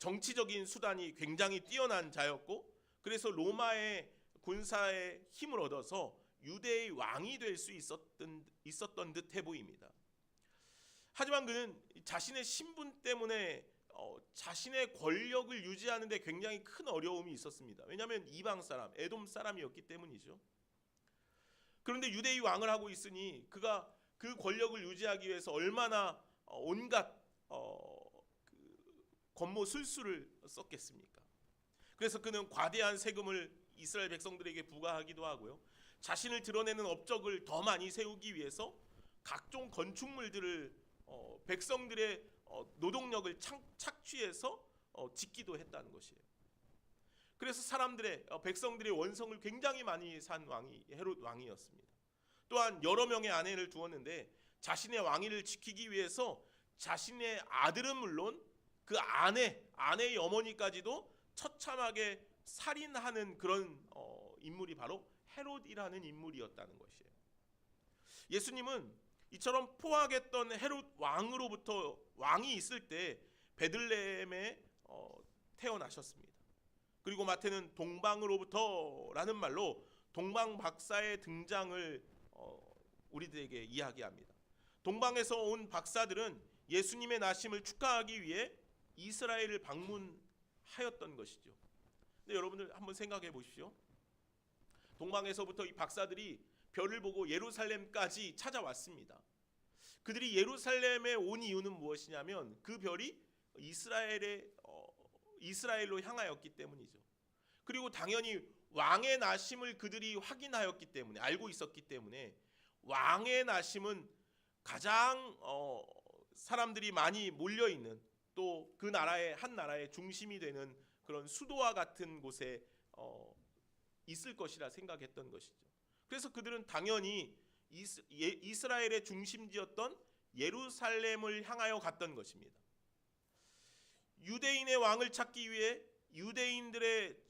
정치적인 수단이 굉장히 뛰어난 자였고, 그래서 로마의 군사의 힘을 얻어서 유대의 왕이 될 수 있었던 듯해 보입니다. 하지만 그는 자신의 신분 때문에 자신의 권력을 유지하는 데 굉장히 큰 어려움이 있었습니다. 왜냐하면 이방 사람, 에돔 사람이었기 때문이죠. 그런데 유대의 왕을 하고 있으니 그가 그 권력을 유지하기 위해서 얼마나 온갖 권모 술수를 썼겠습니까? 그래서 그는 과대한 세금을 이스라엘 백성들에게 부과하기도 하고요, 자신을 드러내는 업적을 더 많이 세우기 위해서 각종 건축물들을 백성들의 노동력을 착취해서 짓기도 했다는 것이에요. 그래서 백성들의 원성을 굉장히 많이 산 왕이 헤롯 왕이었습니다. 또한 여러 명의 아내를 두었는데 자신의 왕위를 지키기 위해서 자신의 아들은 물론 그 아내의 어머니까지도 처참하게 살인하는 그런 인물이 바로 헤롯이라는 인물이었다는 것이에요. 예수님은 이처럼 포악했던 헤롯 왕으로부터 왕이 있을 때 베들레헴에 태어나셨습니다. 그리고 마태는 동방으로부터라는 말로 동방 박사의 등장을 우리들에게 이야기합니다. 동방에서 온 박사들은 예수님의 나심을 축하하기 위해 이스라엘을 방문하였던 것이죠. 근데 여러분들 한번 생각해 보십시오. 동방에서부터 이 박사들이 별을 보고 예루살렘까지 찾아왔습니다. 그들이 예루살렘에 온 이유는 무엇이냐면 그 별이 이스라엘로 향하였기 때문이죠. 그리고 당연히 왕의 나심을 그들이 확인하였기 때문에, 알고 있었기 때문에, 왕의 나심은 가장 사람들이 많이 몰려 있는, 또 그 한 나라의 중심이 되는 그런 수도와 같은 곳에 있을 것이라 생각했던 것이죠. 그래서 그들은 당연히 이스라엘의 중심지였던 예루살렘을 향하여 갔던 것입니다. 유대인의 왕을 찾기 위해 유대인들의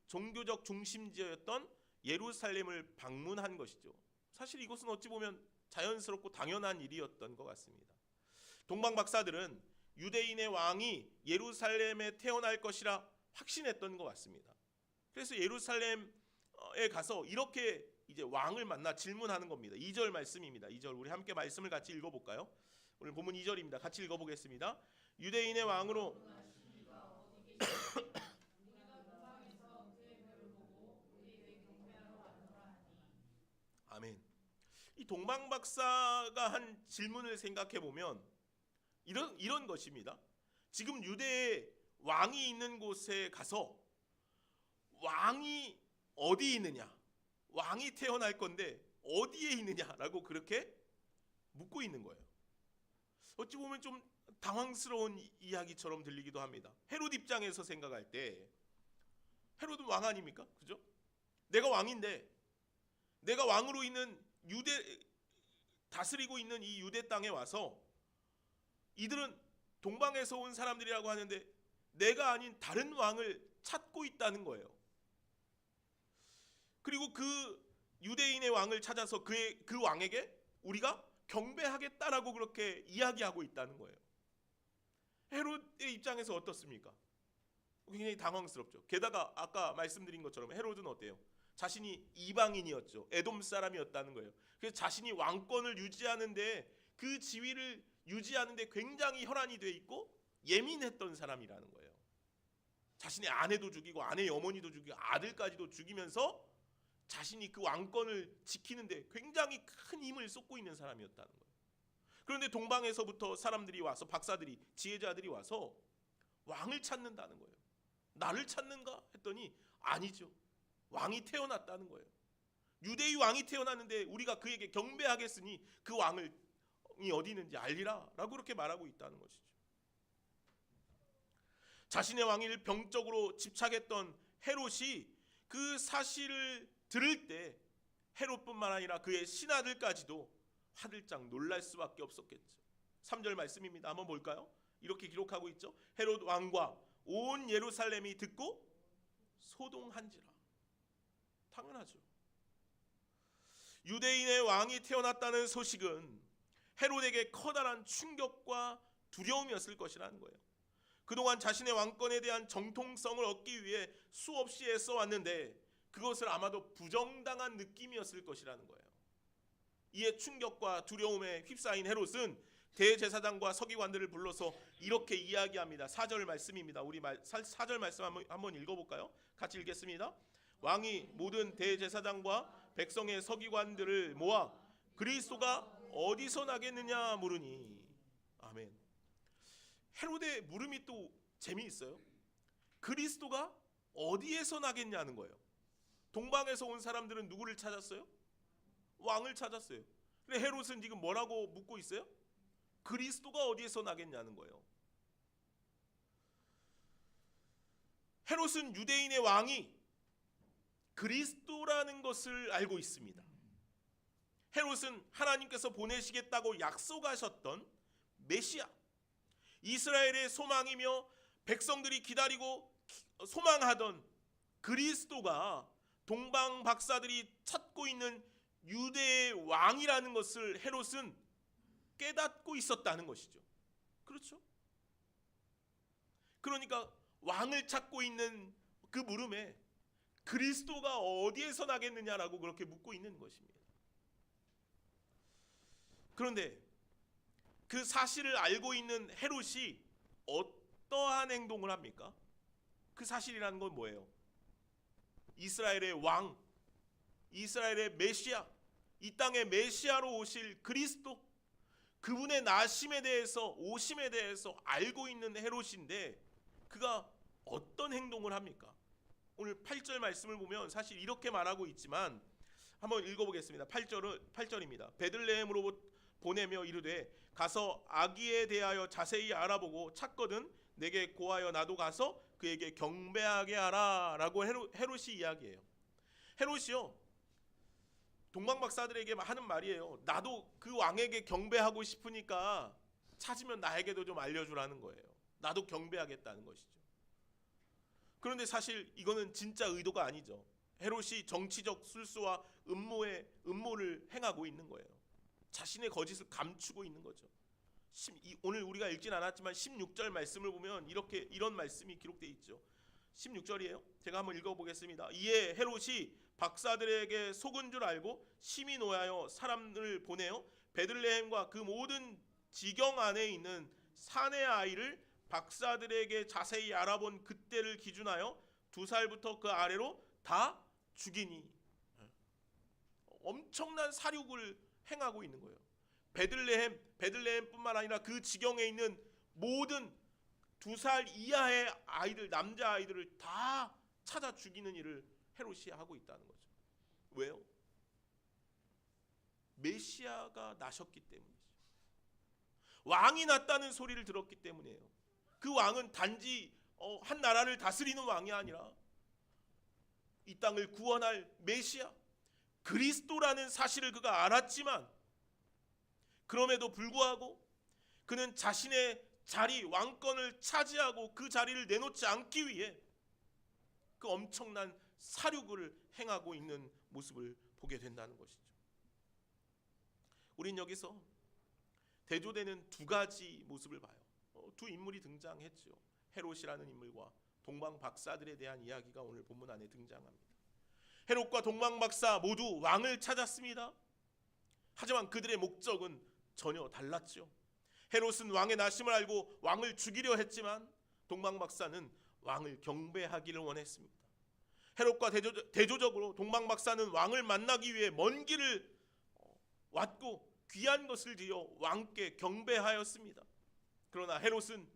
종교적 중심지였던 예루살렘을 방문한 것이죠. 사실 이것은 어찌 보면 자연스럽고 당연한 일이었던 것 같습니다. 동방 박사들은 유대인의 왕이 예루살렘에 태어날 것이라 확신했던 것 같습니다. 그래서 예루살렘에 가서 이렇게 이제 왕을 만나 질문하는 겁니다. 2절 말씀입니다. 2절 우리 함께 말씀을 같이 읽어볼까요? 오늘 본문 2절입니다. 같이 읽어보겠습니다. 유대인의 왕으로 아멘. 이 동방 박사가 한 질문을 생각해 보면 이런 것입니다. 지금 유대에 왕이 있는 곳에 가서 왕이 어디 있느냐, 왕이 태어날 건데 어디에 있느냐라고 그렇게 묻고 있는 거예요. 어찌 보면 좀 당황스러운 이야기처럼 들리기도 합니다. 헤롯 입장에서 생각할 때 헤롯은 왕 아닙니까? 그죠? 내가 왕인데, 내가 왕으로 있는 유대, 다스리고 있는 이 유대 땅에 와서 이들은 동방에서 온 사람들이라고 하는데 내가 아닌 다른 왕을 찾고 있다는 거예요. 그리고 그 유대인의 왕을 찾아서 그 왕에게 우리가 경배하겠다라고 그렇게 이야기하고 있다는 거예요. 헤롯의 입장에서 어떻습니까? 굉장히 당황스럽죠. 게다가 아까 말씀드린 것처럼 헤롯은 어때요? 자신이 이방인이었죠. 에돔 사람이었다는 거예요. 그래서 자신이 왕권을 유지하는데, 그 지위를 유지하는데 굉장히 혈안이 돼 있고 예민했던 사람이라는 거예요. 자신의 아내도 죽이고 아내의 어머니도 죽이고 아들까지도 죽이면서 자신이 그 왕권을 지키는데 굉장히 큰 힘을 쏟고 있는 사람이었다는 거예요. 그런데 동방에서부터 사람들이 와서, 박사들이, 지혜자들이 와서 왕을 찾는다는 거예요. 나를 찾는가 했더니 아니죠. 왕이 태어났다는 거예요. 유대의 왕이 태어났는데 우리가 그에게 경배하겠으니 그 왕이 어디 있는지 알리라 라고 그렇게 말하고 있다는 것이죠. 자신의 왕위를 병적으로 집착했던 헤롯이 그 사실을 들을 때 헤롯뿐만 아니라 그의 신하들까지도 화들짝 놀랄 수밖에 없었겠죠. 3절 말씀입니다. 한번 볼까요? 이렇게 기록하고 있죠. 헤롯 왕과 온 예루살렘이 듣고 소동한지라. 당연하죠. 유대인의 왕이 태어났다는 소식은 헤롯에게 커다란 충격과 두려움이었을 것이라는 거예요. 그동안 자신의 왕권에 대한 정통성을 얻기 위해 수없이 애써왔는데 그것을 아마도 부정당한 느낌이었을 것이라는 거예요. 이에 충격과 두려움에 휩싸인 헤롯은 대제사장과 서기관들을 불러서 이렇게 이야기합니다. 4절 말씀입니다. 우리 4절 말씀 한번 읽어볼까요? 같이 읽겠습니다. 왕이 모든 대제사장과 백성의 서기관들을 모아 그리스도가 어디서 나겠느냐 물으니. 아멘. 헤롯의 물음이 또 재미있어요. 그리스도가 어디에서 나겠냐는 거예요. 동방에서 온 사람들은 누구를 찾았어요? 왕을 찾았어요. 근데 헤롯은 지금 뭐라고 묻고 있어요? 그리스도가 어디에서 나겠냐는 거예요. 헤롯은 유대인의 왕이 그리스도라는 것을 알고 있습니다. 헤롯은 하나님께서 보내시겠다고 약속하셨던 메시아, 이스라엘의 소망이며 백성들이 기다리고 소망하던 그리스도가 동방 박사들이 찾고 있는 유대의 왕이라는 것을 헤롯은 깨닫고 있었다는 것이죠. 그렇죠? 그러니까 왕을 찾고 있는 그 물음에 그리스도가 어디에서 나겠느냐라고 그렇게 묻고 있는 것입니다. 그런데 그 사실을 알고 있는 헤롯이 어떠한 행동을 합니까? 그 사실이라는 건 뭐예요? 이스라엘의 왕, 이스라엘의 메시아, 이 땅의 메시아로 오실 그리스도, 그분의 나심에 대해서, 오심에 대해서 알고 있는 헤롯인데 그가 어떤 행동을 합니까? 오늘 8절 말씀을 보면 사실 이렇게 말하고 있지만 한번 읽어보겠습니다. 8절입니다. 베들레헴으로 보내며 이르되 가서 아기에 대하여 자세히 알아보고 찾거든 내게 고하여 나도 가서 그에게 경배하게 하라 라고 헤롯이 이야기해요. 헤롯이요, 동방 박사들에게 하는 말이에요. 나도 그 왕에게 경배하고 싶으니까 찾으면 나에게도 좀 알려주라는 거예요. 나도 경배하겠다는 것이죠. 그런데 사실 이거는 진짜 의도가 아니죠. 헤롯이 정치적 술수와 음모를 행하고 있는 거예요. 자신의 거짓을 감추고 있는 거죠. 오늘 우리가 읽진 않았지만 16절 말씀을 보면 이런 말씀이 기록되어 있죠. 16절이에요. 제가 한번 읽어보겠습니다. 이에 헤롯이 박사들에게 속은 줄 알고 심히 노하여 사람을 보내어 베들레헴과 그 모든 지경 안에 있는 사내 아이를 박사들에게 자세히 알아본 그때를 기준하여 2살부터 그 아래로 다 죽이니. 엄청난 살육을 행하고 있는 거예요. 베들레헴뿐만 아니라 그 지경에 있는 모든 2살 이하의 아이들, 남자 아이들을 다 찾아 죽이는 일을 헤롯이 하고 있다는 거죠. 왜요? 메시아가 나셨기 때문이죠. 왕이 났다는 소리를 들었기 때문이에요. 그 왕은 단지 한 나라를 다스리는 왕이 아니라 이 땅을 구원할 메시아 그리스도라는 사실을 그가 알았지만, 그럼에도 불구하고 그는 자신의 자리, 왕권을 차지하고 그 자리를 내놓지 않기 위해 그 엄청난 사륙을 행하고 있는 모습을 보게 된다는 것이죠. 우린 여기서 대조되는 두 가지 모습을 봐요. 두 인물이 등장했죠. 헤롯이라는 인물과 동방박사들에 대한 이야기가 오늘 본문 안에 등장합니다. 헤롯과 동방박사 모두 왕을 찾았습니다. 하지만 그들의 목적은 전혀 달랐죠. 헤롯은 왕의 나심을 알고 왕을 죽이려 했지만 동방박사는 왕을 경배하기를 원했습니다. 헤롯과 대조적으로 동방박사는 왕을 만나기 위해 먼 길을 왔고 귀한 것을 들여 왕께 경배하였습니다. 그러나 헤롯은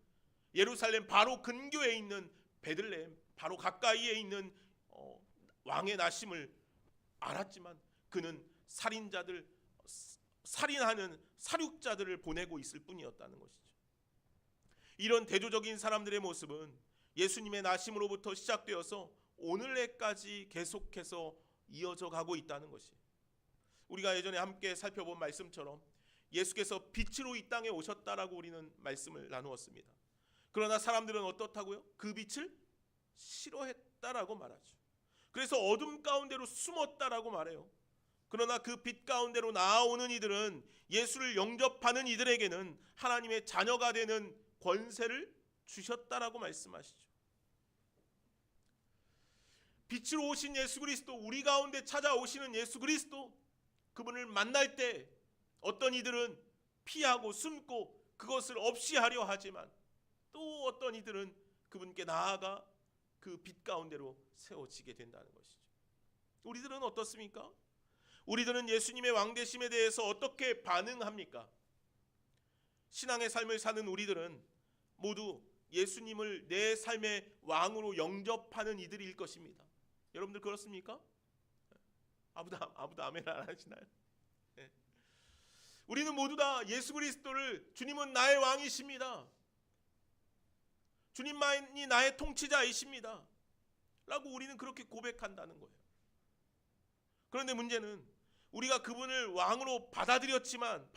예루살렘 바로 근교에 있는 베들레헴 바로 가까이에 있는 왕의 나심을 알았지만 그는 살인하는 사륙자들을 보내고 있을 뿐이었다는 것이죠. 이런 대조적인 사람들의 모습은 예수님의 나심으로부터 시작되어서 오늘날까지 계속해서 이어져 가고 있다는 것이, 우리가 예전에 함께 살펴본 말씀처럼 예수께서 빛으로 이 땅에 오셨다라고 우리는 말씀을 나누었습니다. 그러나 사람들은 어떻다고요? 그 빛을 싫어했다라고 말하죠. 그래서 어둠 가운데로 숨었다라고 말해요. 그러나 그 빛 가운데로 나아오는 이들은, 예수를 영접하는 이들에게는 하나님의 자녀가 되는 권세를 주셨다라고 말씀하시죠. 빛으로 오신 예수 그리스도, 우리 가운데 찾아오시는 예수 그리스도, 그분을 만날 때 어떤 이들은 피하고 숨고 그것을 없이 하려 하지만, 또 어떤 이들은 그분께 나아가 그 빛 가운데로 세워지게 된다는 것이죠. 우리들은 어떻습니까? 우리들은 예수님의 왕되심에 대해서 어떻게 반응합니까? 신앙의 삶을 사는 우리들은 모두 예수님을 내 삶의 왕으로 영접하는 이들일 것입니다. 여러분들 그렇습니까? 아무도 아멘 안 하시나요? 네. 우리는 모두 다 예수 그리스도를 주님은 나의 왕이십니다, 주님만이 나의 통치자이십니다 라고 우리는 그렇게 고백한다는 거예요. 그런데 문제는 우리가 그분을 왕으로 받아들이지만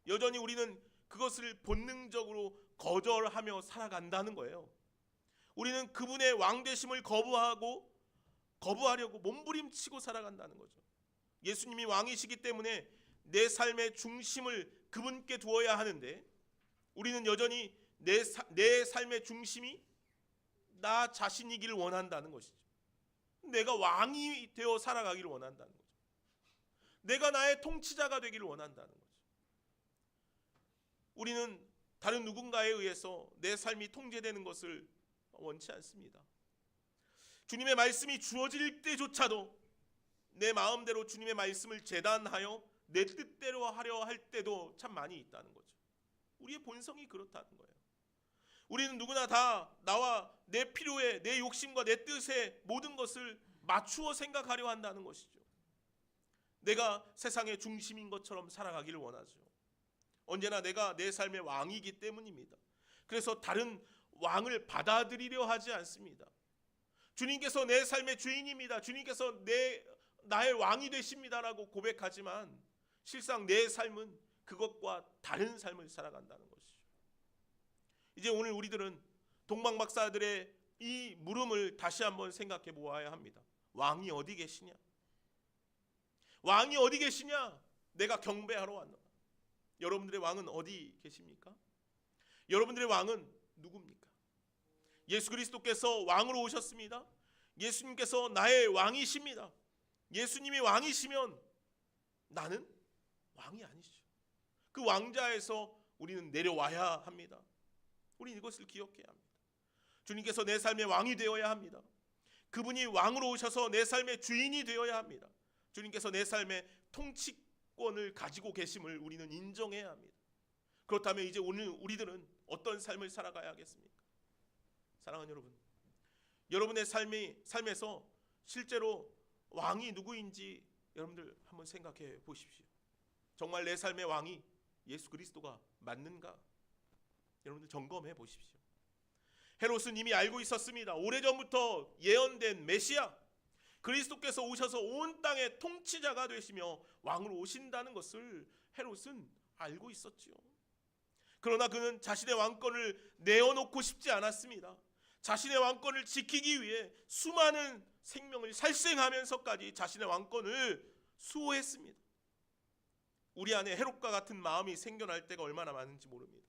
여전히 우리는 그것을 본능적으로 거절하며 살아간다는 거예요. 우리는 그분의 왕되심을 거부하려고 몸부림치고 살아간다는 거죠. 예수님이 왕이시기 때문에 내 삶의 중심을 그분께 두어야 하는데, 우리는 여전히 내 삶의 중심이 나 자신이기를 원한다는 것이죠. 내가 왕이 되어 살아가기를 원한다는 거죠. 내가 나의 통치자가 되기를 원한다는 거죠. 우리는 다른 누군가에 의해서 내 삶이 통제되는 것을 원치 않습니다. 주님의 말씀이 주어질 때조차도 내 마음대로 주님의 말씀을 재단하여 내 뜻대로 하려 할 때도 참 많이 있다는 거죠. 우리의 본성이 그렇다는 거예요. 우리는 누구나 다 나와 내 필요에, 내 욕심과 내 뜻에 모든 것을 맞추어 생각하려 한다는 것이죠. 내가 세상의 중심인 것처럼 살아가기를 원하죠. 언제나 내가 내 삶의 왕이기 때문입니다. 그래서 다른 왕을 받아들이려 하지 않습니다. 주님께서 내 삶의 주인입니다, 주님께서 나의 왕이 되십니다라고 고백하지만 실상 내 삶은 그것과 다른 삶을 살아간다는 것이죠. 이제 오늘 우리들은 동방박사들의 이 물음을 다시 한번 생각해 보아야 합니다. 왕이 어디 계시냐? 왕이 어디 계시냐? 내가 경배하러 왔노라. 여러분들의 왕은 어디 계십니까? 여러분들의 왕은 누굽니까? 예수 그리스도께서 왕으로 오셨습니다. 예수님께서 나의 왕이십니다. 예수님이 왕이시면 나는 왕이 아니죠. 그 왕자에서 우리는 내려와야 합니다. 우리는 이것을 기억해야 합니다. 주님께서 내 삶의 왕이 되어야 합니다. 그분이 왕으로 오셔서 내 삶의 주인이 되어야 합니다. 주님께서 내 삶의 통치권을 가지고 계심을 우리는 인정해야 합니다. 그렇다면 이제 오늘 우리들은 어떤 삶을 살아가야 하겠습니까? 사랑하는 여러분, 여러분의 삶에서 실제로 왕이 누구인지 여러분들 한번 생각해 보십시오. 정말 내 삶의 왕이 예수 그리스도가 맞는가? 여러분들 점검해 보십시오. 헤롯은 이미 알고 있었습니다. 오래전부터 예언된 메시아 그리스도께서 오셔서 온 땅의 통치자가 되시며 왕으로 오신다는 것을 헤롯은 알고 있었지요. 그러나 그는 자신의 왕권을 내어놓고 싶지 않았습니다. 자신의 왕권을 지키기 위해 수많은 생명을 살생하면서까지 자신의 왕권을 수호했습니다. 우리 안에 헤롯과 같은 마음이 생겨날 때가 얼마나 많은지 모릅니다.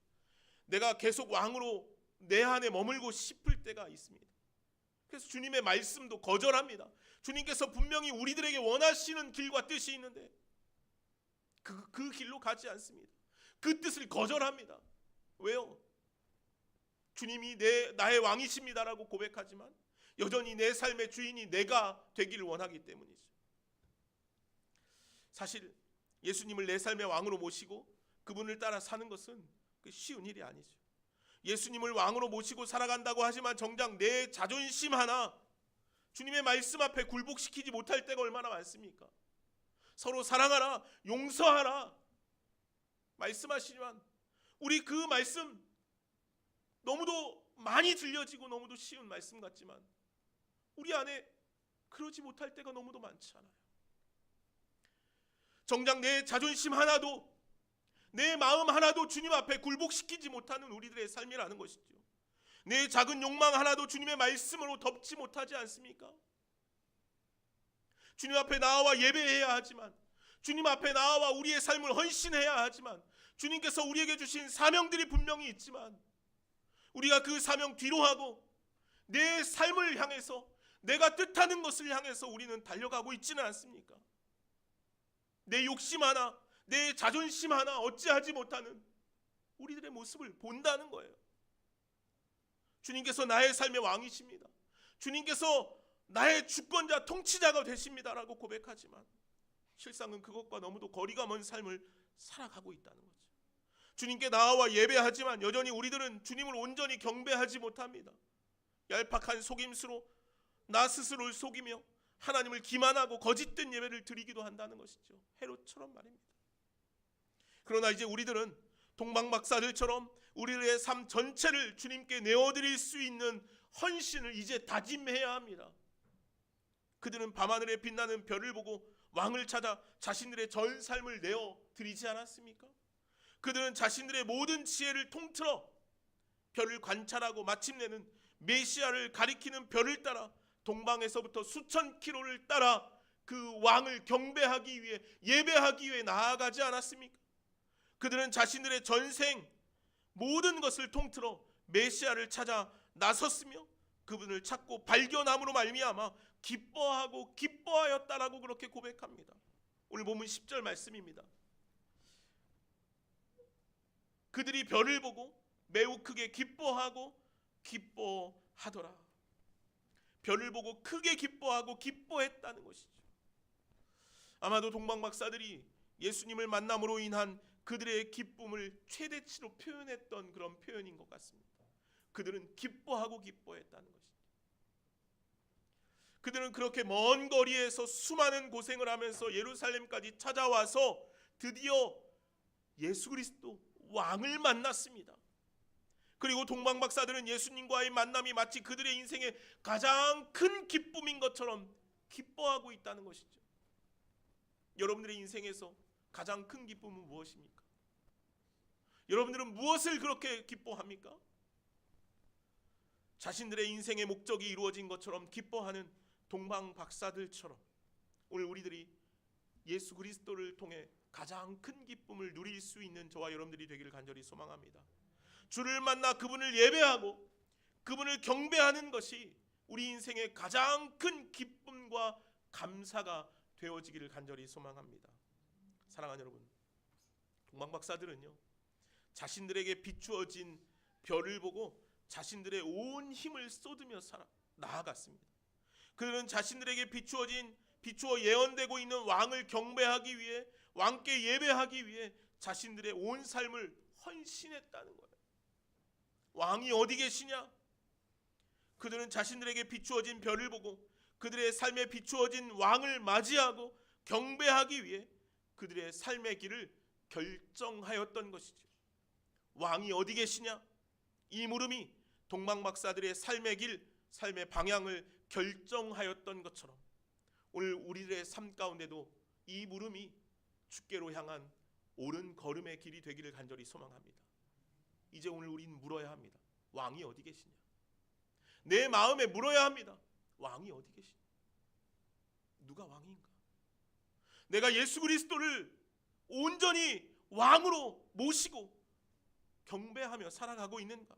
내가 계속 왕으로 내 안에 머물고 싶을 때가 있습니다. 그래서 주님의 말씀도 거절합니다. 주님께서 분명히 우리들에게 원하시는 길과 뜻이 있는데 그 길로 가지 않습니다. 그 뜻을 거절합니다. 왜요? 주님이 나의 왕이십니다라고 고백하지만 여전히 내 삶의 주인이 내가 되기를 원하기 때문이죠. 사실 예수님을 내 삶의 왕으로 모시고 그분을 따라 사는 것은 쉬운 일이 아니죠. 예수님을 왕으로 모시고 살아간다고 하지만 정작 내 자존심 하나 주님의 말씀 앞에 굴복시키지 못할 때가 얼마나 많습니까? 서로 사랑하라, 용서하라 말씀하시지만 우리 그 말씀 너무도 많이 들려지고 너무도 쉬운 말씀 같지만 우리 안에 그러지 못할 때가 너무도 많지 않아요. 정작 내 자존심 하나도 내 마음 하나도 주님 앞에 굴복시키지 못하는 우리들의 삶이라는 것이죠. 내 작은 욕망 하나도 주님의 말씀으로 덮지 못하지 않습니까? 주님 앞에 나와 예배해야 하지만 주님 앞에 나와 우리의 삶을 헌신해야 하지만 주님께서 우리에게 주신 사명들이 분명히 있지만 우리가 그 사명 뒤로 하고 내 삶을 향해서 내가 뜻하는 것을 향해서 우리는 달려가고 있지는 않습니까? 내 욕심 하나, 내 자존심 하나 어찌하지 못하는 우리들의 모습을 본다는 거예요. 주님께서 나의 삶의 왕이십니다. 주님께서 나의 주권자, 통치자가 되십니다라고 고백하지만 실상은 그것과 너무도 거리가 먼 삶을 살아가고 있다는 거죠. 주님께 나와 예배하지만 여전히 우리들은 주님을 온전히 경배하지 못합니다. 얄팍한 속임수로 나 스스로를 속이며 하나님을 기만하고 거짓된 예배를 드리기도 한다는 것이죠. 헤롯처럼 말입니다. 그러나 이제 우리들은 동방박사들처럼 우리의 삶 전체를 주님께 내어드릴 수 있는 헌신을 이제 다짐해야 합니다. 그들은 밤하늘에 빛나는 별을 보고 왕을 찾아 자신들의 전 삶을 내어드리지 않았습니까? 그들은 자신들의 모든 지혜를 통틀어 별을 관찰하고 마침내는 메시아를 가리키는 별을 따라 동방에서부터 수천 킬로를 따라 그 왕을 경배하기 위해 예배하기 위해 나아가지 않았습니까? 그들은 자신들의 전생 모든 것을 통틀어 메시아를 찾아 나섰으며 그분을 찾고 발견함으로 말미암아 기뻐하고 기뻐하였다라고 그렇게 고백합니다. 오늘 본문 10절 말씀입니다. 그들이 별을 보고 매우 크게 기뻐하고 기뻐하더라. 별을 보고 크게 기뻐하고 기뻐했다는 것이죠. 아마도 동방박사들이 예수님을 만남으로 인한 그들의 기쁨을 최대치로 표현했던 그런 표현인 것 같습니다. 그들은 기뻐하고 기뻐했다는 것이죠. 그들은 그렇게 먼 거리에서 수많은 고생을 하면서 예루살렘까지 찾아와서 드디어 예수 그리스도 왕을 만났습니다. 그리고 동방박사들은 예수님과의 만남이 마치 그들의 인생의 가장 큰 기쁨인 것처럼 기뻐하고 있다는 것이죠. 여러분들의 인생에서 가장 큰 기쁨은 무엇입니까? 여러분들은 무엇을 그렇게 기뻐합니까? 자신들의 인생의 목적이 이루어진 것처럼 기뻐하는 동방박사들처럼 오늘 우리들이 예수 그리스도를 통해 가장 큰 기쁨을 누릴 수 있는 저와 여러분들이 되기를 간절히 소망합니다. 주를 만나 그분을 예배하고 그분을 경배하는 것이 우리 인생의 가장 큰 기쁨과 감사가 되어지기를 간절히 소망합니다. 사랑하는 여러분, 동방박사들은요 자신들에게 비추어진 별을 보고 자신들의 온 힘을 쏟으며 나아갔습니다. 그들은 자신들에게 비추어 예언되고 있는 왕을 경배하기 위해 왕께 예배하기 위해 자신들의 온 삶을 헌신했다는 거예요. 왕이 어디 계시냐? 그들은 자신들에게 비추어진 별을 보고 그들의 삶에 비추어진 왕을 맞이하고 경배하기 위해 그들의 삶의 길을 결정하였던 것이죠. 왕이 어디 계시냐? 이 물음이 동방박사들의 삶의 길, 삶의 방향을 결정하였던 것처럼 오늘 우리들의 삶 가운데도 이 물음이 주께로 향한 옳은 걸음의 길이 되기를 간절히 소망합니다. 이제 오늘 우리는 물어야 합니다. 왕이 어디 계시냐? 내 마음에 물어야 합니다. 왕이 어디 계시냐? 누가 왕인가? 내가 예수 그리스도를 온전히 왕으로 모시고 경배하며 살아가고 있는가?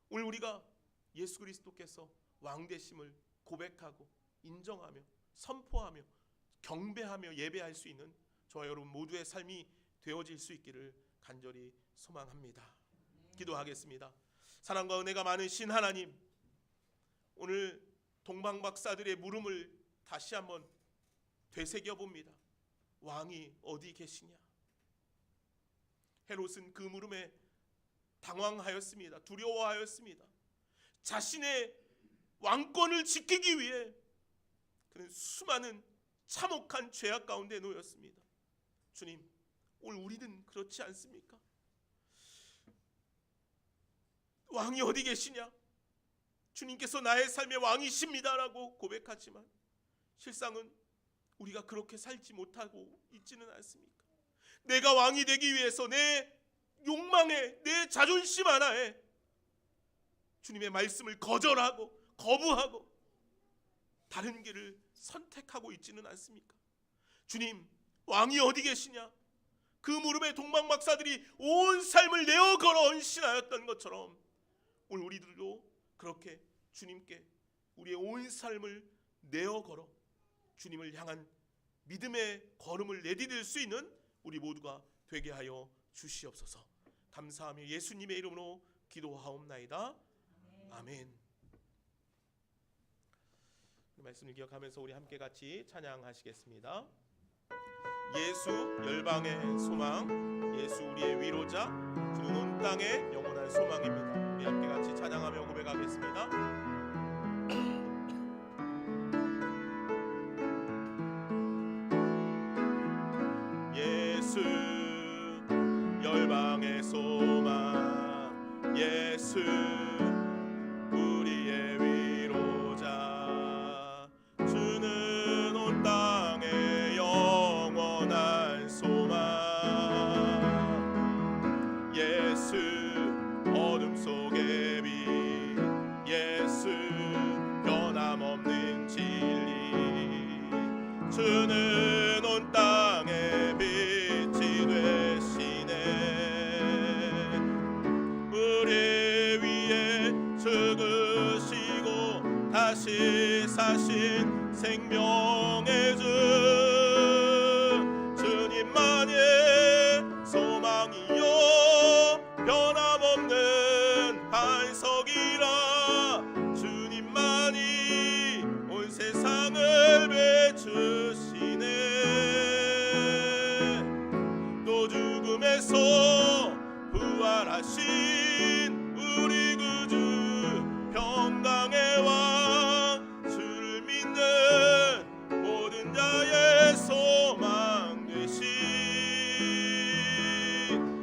오늘 우리가 예수 그리스도께서 왕 되심을 고백하고 인정하며 선포하며 경배하며 예배할 수 있는 저와 여러분 모두의 삶이 되어질 수 있기를 간절히 소망합니다. 기도하겠습니다. 사랑과 은혜가 많으신 하나님, 오늘 동방박사들의 물음을 다시 한번 되새겨 봅니다. 왕이 어디 계시냐? 헤롯은 그 물음에 당황하였습니다. 두려워하였습니다. 자신의 왕권을 지키기 위해 그는 수많은 참혹한 죄악 가운데 놓였습니다. 주님, 오늘 우리는 그렇지 않습니까? 왕이 어디 계시냐? 주님께서 나의 삶의 왕이십니다라고 고백하지만 실상은 우리가 그렇게 살지 못하고 있지는 않습니까? 내가 왕이 되기 위해서 내 욕망에, 내 자존심 하나에 주님의 말씀을 거절하고 거부하고 다른 길을 선택하고 있지는 않습니까? 주님, 왕이 어디 계시냐? 그 무릎에 동방박사들이 온 삶을 내어 걸어 헌신하였던 것처럼 오늘 우리들도 그렇게 주님께 우리의 온 삶을 내어 걸어 주님을 향한 믿음의 걸음을 내디딜 수 있는 우리 모두가 되게 하여 주시옵소서. 감사하며 예수님의 이름으로 기도하옵나이다. 아멘. 말씀을 기억하면서 우리 함께 같이 찬양하시겠습니다. 예수 열방의 소망, 예수 우리의 위로자, 주는 온 땅의 영원한 소망입니다. 우리 함께 같이 찬양하며 고백하겠습니다. 예수 열방의 소망, 예수 우리의 위로자, 주는 온 땅의 영원한 소망, 예수 어둠 속의 빛, 예수 변함없는 진리, 주는 온 땅의 빛이 되시네. 우리 위에 죽으시고 다시 사신 생명의 주, 주님만이 소망이요 변함없는 반석이라, 주님만이 온 세상을 비추시네. 또 죽음에서 부활하신 우리 구주 평강의 왕, 주를 믿는 모든 자의 소망 되신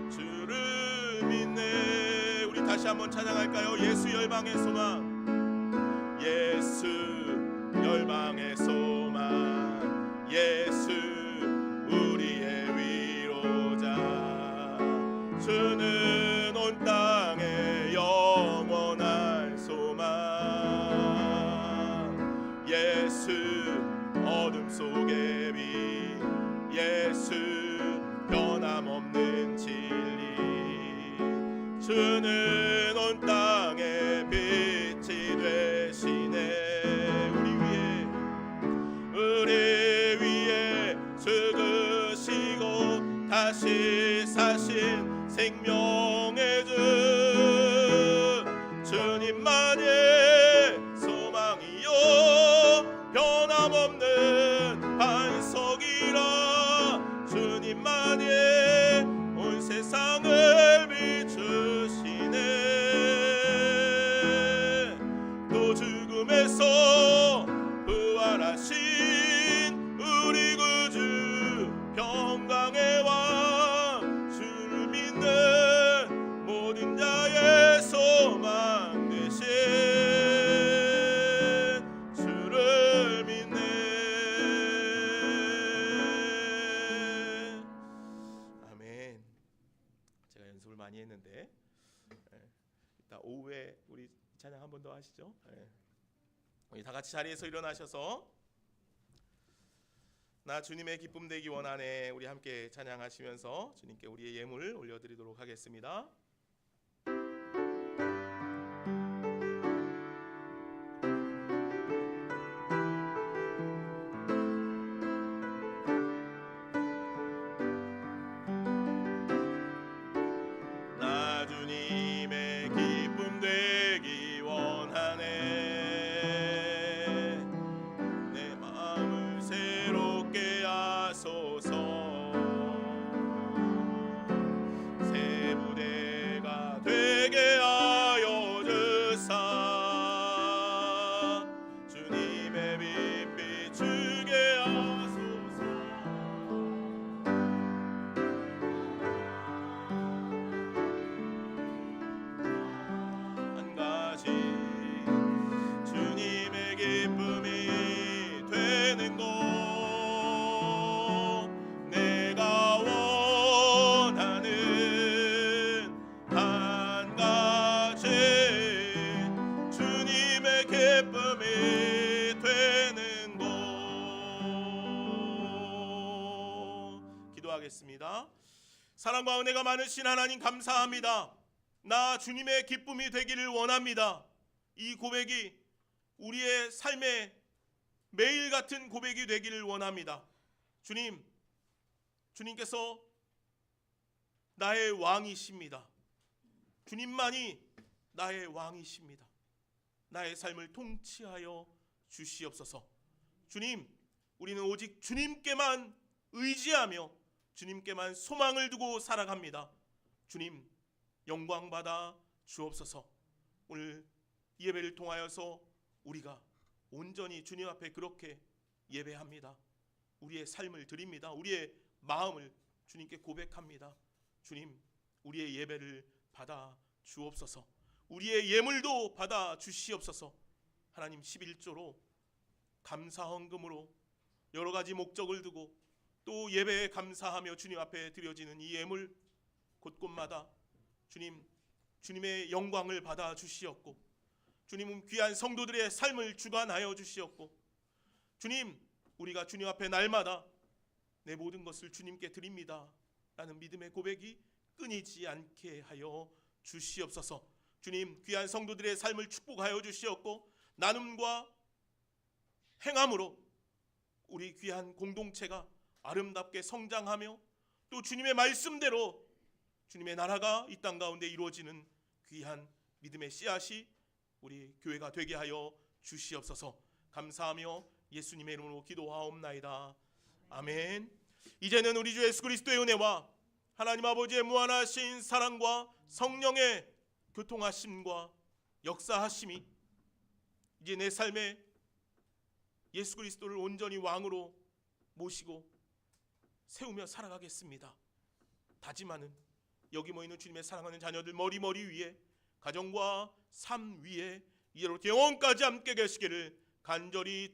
주를 믿네. 우리 다시 한번 찬양할까요? 예수 열방의 소망, 예수 열방의 소망, 예수 우리의 위로자, 주는 온 땅의 영원한 소망, 예수 어둠 속의 빛, 예수 변함없는 진리, 주는 온 땅의 빛이 되시네. 우리 위에 죽으시고 다시 사신 생명의 주, 주님만이 소망이요 변함없는 반석이라, 주님만이 온 세상을 비추시네. 죽음에서 부활하신 우리 구주 평강의 왕 주를 믿는 모든 자의 소망 되신 주를 믿네. 아멘. 제가 연습을 많이 했는데 이따 오후에 우리 찬양 한 번 더 하시죠. 우리 다 같이 자리에서 일어나셔서 나 주님의 기쁨 되기 원하네, 우리 함께 찬양하시면서 주님께 우리의 예물 올려드리도록 하겠습니다. 나 주님의 기쁨 되기 원하네, 내 마음을 새롭게 하소서. 새 부대가 되게 하여 주사 주님의 빛 비추게 하소서. 한 가지 주님의 기쁨이 되는 것, 내가 원하는 한 가지 주님의 기쁨이 되는 것. 기도하겠습니다. 사랑과 은혜가 많으신 하나님 감사합니다. 나 주님의 기쁨이 되기를 원합니다. 이 고백이 우리의 삶의 매일 같은 고백이 되기를 원합니다. 주님, 주님께서 나의 왕이십니다. 주님만이 나의 왕이십니다. 나의 삶을 통치하여 주시옵소서. 주님, 우리는 오직 주님께만 의지하며 주님께만 소망을 두고 살아갑니다. 주님, 영광 받아 주옵소서. 오늘 예배를 통하여서 우리가 온전히 주님 앞에 그렇게 예배합니다. 우리의 삶을 드립니다. 우리의 마음을 주님께 고백합니다. 주님, 우리의 예배를 받아 주옵소서. 우리의 예물도 받아 주시옵소서. 하나님, 11조로 감사 헌금으로 여러 가지 목적을 두고 또 예배에 감사하며 주님 앞에 드려지는 이 예물 곳곳마다 주님, 주님의 영광을 받아 주시옵고, 주님은 귀한 성도들의 삶을 주관하여 주시옵고, 주님, 우리가 주님 앞에 날마다 내 모든 것을 주님께 드립니다 라는 믿음의 고백이 끊이지 않게 하여 주시옵소서. 주님, 귀한 성도들의 삶을 축복하여 주시옵고, 나눔과 행함으로 우리 귀한 공동체가 아름답게 성장하며 또 주님의 말씀대로 주님의 나라가 이 땅 가운데 이루어지는 귀한 믿음의 씨앗이 우리 교회가 되게 하여 주시옵소서. 감사하며 예수님의 이름으로 기도하옵나이다. 아멘. 이제는 우리 주 예수 그리스도의 은혜와 하나님 아버지의 무한하신 사랑과 성령의 교통하심과 역사하심이 이제 내 삶에 예수 그리스도를 온전히 왕으로 모시고 세우며 살아가겠습니다. 다짐하는 여기 모이는 주님의 사랑하는 자녀들 머리 위에, 가정과 삶 위에 이제로부터 영원까지 함께 계시기를 간절히